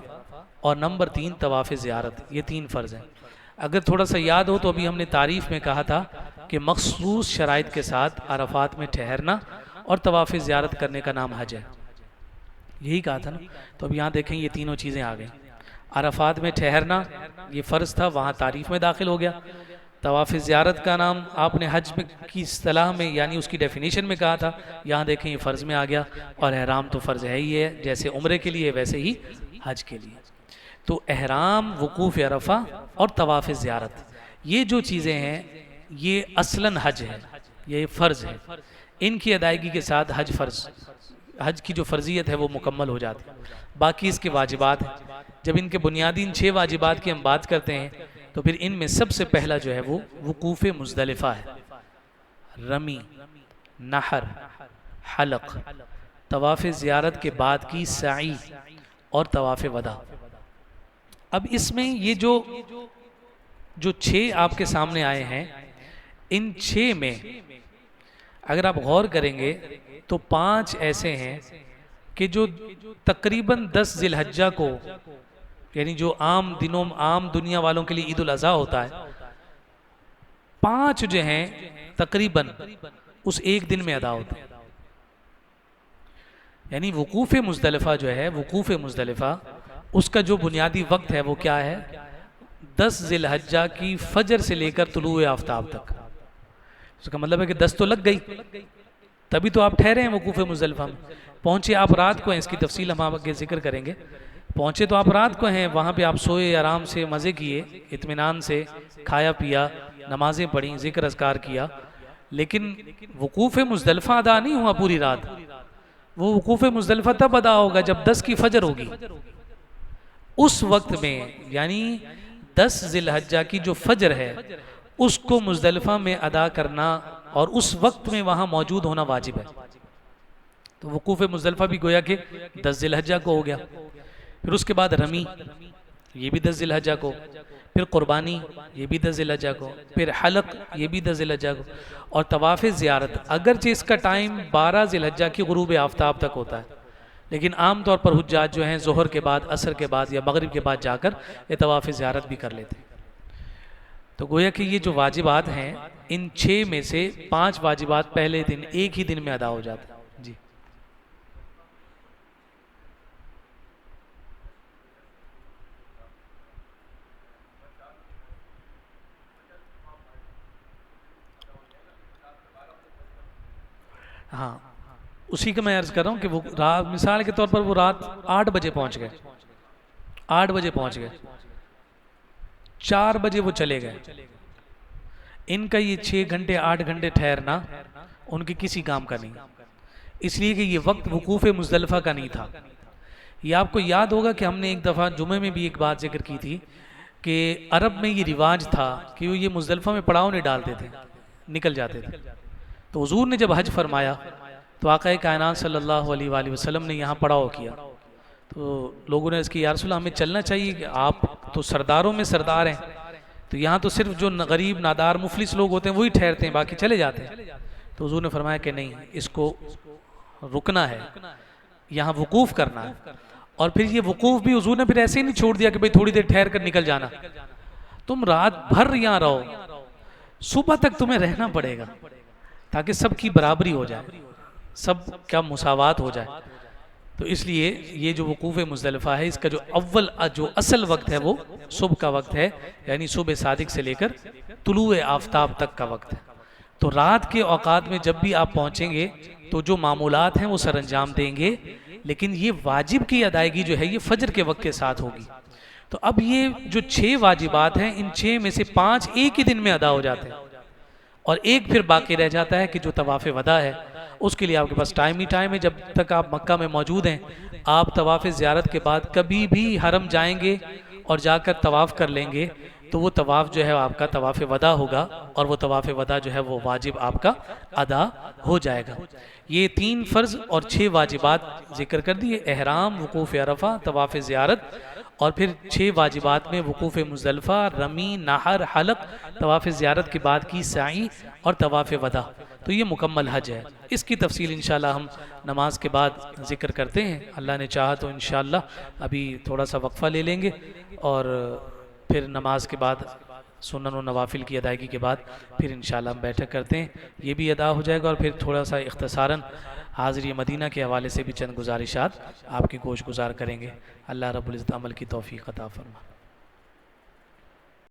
اور نمبر 3 طواف زیارت، یہ 3 فرض ہیں۔ اگر تھوڑا سا یاد ہو تو ابھی ہم نے تعریف میں کہا تھا کہ مخصوص شرائط کے ساتھ عرفات میں ٹھہرنا اور طواف زیارت کرنے کا نام حج ہے، یہی کہا تھا نا۔ تو اب یہاں دیکھیں یہ تینوں چیزیں آ گئیں۔ عرفات میں ٹھہرنا یہ فرض تھا، وہاں تعریف میں داخل ہو گیا۔ طواف زیارت کا نام آپ نے حج کی اصطلاح میں یعنی اس کی ڈیفینیشن میں کہا تھا، یہاں دیکھیں یہ فرض میں آ گیا، اور احرام تو فرض ہے ہی ہے، جیسے عمرے کے لیے ویسے ہی حج کے لیے۔ تو احرام، وقوف عرفہ اور طواف زیارت، یہ جو چیزیں ہیں یہ اصلاً حج ہے، یہ فرض ہے۔ ان کی ادائیگی کے ساتھ حج کی جو فرضیت ہے وہ مکمل ہو جاتی ہے۔ باقی اس کے واجبات ہیں، جب ان کے بنیادی 6 واجبات کی ہم بات کرتے ہیں تو پھر ان میں سب سے پہلا جو ہے وہ وقوف مزدلفہ ہے، رمی، نحر، حلق، طواف زیارت کے بعد کی سعی اور طواف وداع۔ اب اس میں یہ جو 6 آپ کے سامنے آئے ہیں، ان 6 میں اگر آپ غور کریں گے تو 5 ایسے ہیں کہ جو تقریباً 10 ذی الحجہ کو، یعنی جو عام دنوں عام دنیا والوں کے لیے عید الاضحیٰ ہوتا ہے، 5 جو ہیں تقریباً اس ایک دن میں ادا ہوتے ہیں۔ یعنی وقوف مزدلفہ جو ہے، وقوف مزدلفہ اس کا جو بنیادی وقت ہے وہ کیا ہے؟ 10 ذی الحجہ کی فجر سے لے کر طلوع آفتاب تک۔ اس کا مطلب ہے کہ 10 تو لگ گئی، تبھی تو آپ ٹھہرے ہیں وقوف مزدلفہ میں۔ پہنچے آپ رات کو ہیں، اس کی تفصیل ہم آگے ذکر کریں گے۔ پہنچے تو آپ رات کو ہیں، وہاں پہ آپ سوئے، آرام سے مزے کیے، اطمینان سے کھایا پیا، نمازیں پڑھیں، ذکر اذکار کیا، لیکن وقوف مزدلفہ ادا نہیں ہوا پوری رات۔ وہ وقوف مزدلفہ تب ادا ہوگا جب 10 کی فجر ہوگی، اس وقت میں، یعنی 10 ذی الحجہ کی جو فجر ہے اس کو مزدلفہ میں ادا کرنا اور اس وقت میں وہاں موجود ہونا واجب ہے۔ تو وقوف مزدلفہ بھی گویا کہ 10 ذی الحجہ کو ہو گیا۔ پھر اس کے بعد رمی، یہ بھی 10 ذی الحجہ کو، پھر قربانی، یہ بھی 10 ذی الحجہ کو، پھر حلق، یہ بھی 10 ذی الحجہ کو، اور طواف زیارت اگرچہ اس کا ٹائم 12 ذی الحجہ کی غروب آفتاب تک ہوتا ہے، لیکن عام طور پر حجاج جو ہیں ظہر کے بعد، عصر کے بعد یا مغرب کے بعد جا کر یہ طواف زیارت بھی کر لیتے ہیں۔ تو گویا کہ یہ جو واجبات ہیں ان 6 میں سے 5 واجبات پہلے دن ایک ہی دن میں ادا ہو جاتے ہیں۔ جی ہاں، اسی کا میں عرض کر رہا ہوں کہ وہ رات، مثال کے طور پر وہ رات 8 بجے پہنچ گئے، 8 بجے پہنچ گئے 4 بجے وہ چلے گئے. ان کا یہ 6 گھنٹے 8 گھنٹے ٹھہرنا ان کے کسی کام کا نہیں، اس لیے کہ یہ وقت وقوف مزدلفہ کا نہیں تھا. یہ آپ کو یاد ہوگا کہ ہم نے ایک دفعہ جمعے میں بھی ایک بات ذکر کی تھی کہ عرب میں یہ رواج تھا کہ وہ یہ مزدلفہ میں پڑاؤ نہیں ڈالتے تھے، نکل جاتے تھے. تو حضور نے جب حج فرمایا تو آقا کائنات صلی اللہ علیہ وآلہ وسلم نے یہاں پڑاؤ کیا. تو لوگوں نے اس کی یا رسول اللہ ہمیں چلنا چاہیے کہ آپ تو سرداروں میں سردار ہیں، تو یہاں تو صرف جو غریب نادار مفلس لوگ ہوتے ہیں وہی ٹھہرتے ہیں، باقی چلے جاتے ہیں. تو حضور نے فرمایا کہ نہیں، اس کو رکنا ہے، یہاں وقوف کرنا ہے. اور پھر یہ وقوف بھی حضور نے پھر ایسے ہی نہیں چھوڑ دیا کہ بھئی تھوڑی دیر ٹھہر کر نکل جانا. تم رات بھر یہاں رہو، صبح تک تمہیں رہنا پڑے گا تاکہ سب کی برابری ہو جائے، سب کا مساوات ہو جائے. تو اس لیے یہ جو وقوف مزدلفہ ہے اس کا جو اصل وقت ہے وہ صبح کا وقت ہے، یعنی صبح صادق سے لے کر طلوع آفتاب تک کا وقت ہے. تو رات کے اوقات میں جب بھی آپ پہنچیں گے تو جو معمولات ہیں وہ سر انجام دیں گے، لیکن یہ واجب کی ادائیگی جو ہے یہ فجر کے وقت کے ساتھ ہوگی. تو اب یہ جو 6 واجبات ہیں ان 6 میں سے 5 ایک ہی دن میں ادا ہو جاتے ہیں، اور ایک پھر باقی رہ جاتا ہے کہ جو طواف وداع ہے. اس کے لیے آپ کے پاس ٹائم ہی ٹائم ہے. جب تک آپ مکہ میں موجود ہیں آپ طواف زیارت کے بعد کبھی بھی حرم جائیں گے اور جا کر طواف کر لیں گے تو وہ طواف جو ہے آپ کا طواف وداع ہوگا، اور وہ طواف وداع جو ہے وہ واجب آپ کا ادا ہو جائے گا. یہ 3 فرض اور 6 واجبات ذکر کر دیے: احرام، وقوف عرفہ، طواف زیارت، اور پھر 6 واجبات میں وقوف مزدلفہ، رمی، نحر، حلق، طواف زیارت کے بعد کی سعی اور طواف وداع. تو یہ مکمل حج ہے. اس کی تفصیل انشاءاللہ ہم نماز کے بعد ذکر کرتے ہیں. اللہ نے چاہا تو انشاءاللہ ابھی تھوڑا سا وقفہ لے لیں گے، اور پھر نماز کے بعد سنن و نوافل کی ادائیگی کے بعد پھر انشاءاللہ ہم بیٹھک کرتے ہیں. یہ بھی ادا ہو جائے گا، اور پھر تھوڑا سا اختصاراً حاضری مدینہ کے حوالے سے بھی چند گزارشات آپ کی گوش گزار کریں گے. اللہ رب العزت عمل کی توفیق عطا فرمائے.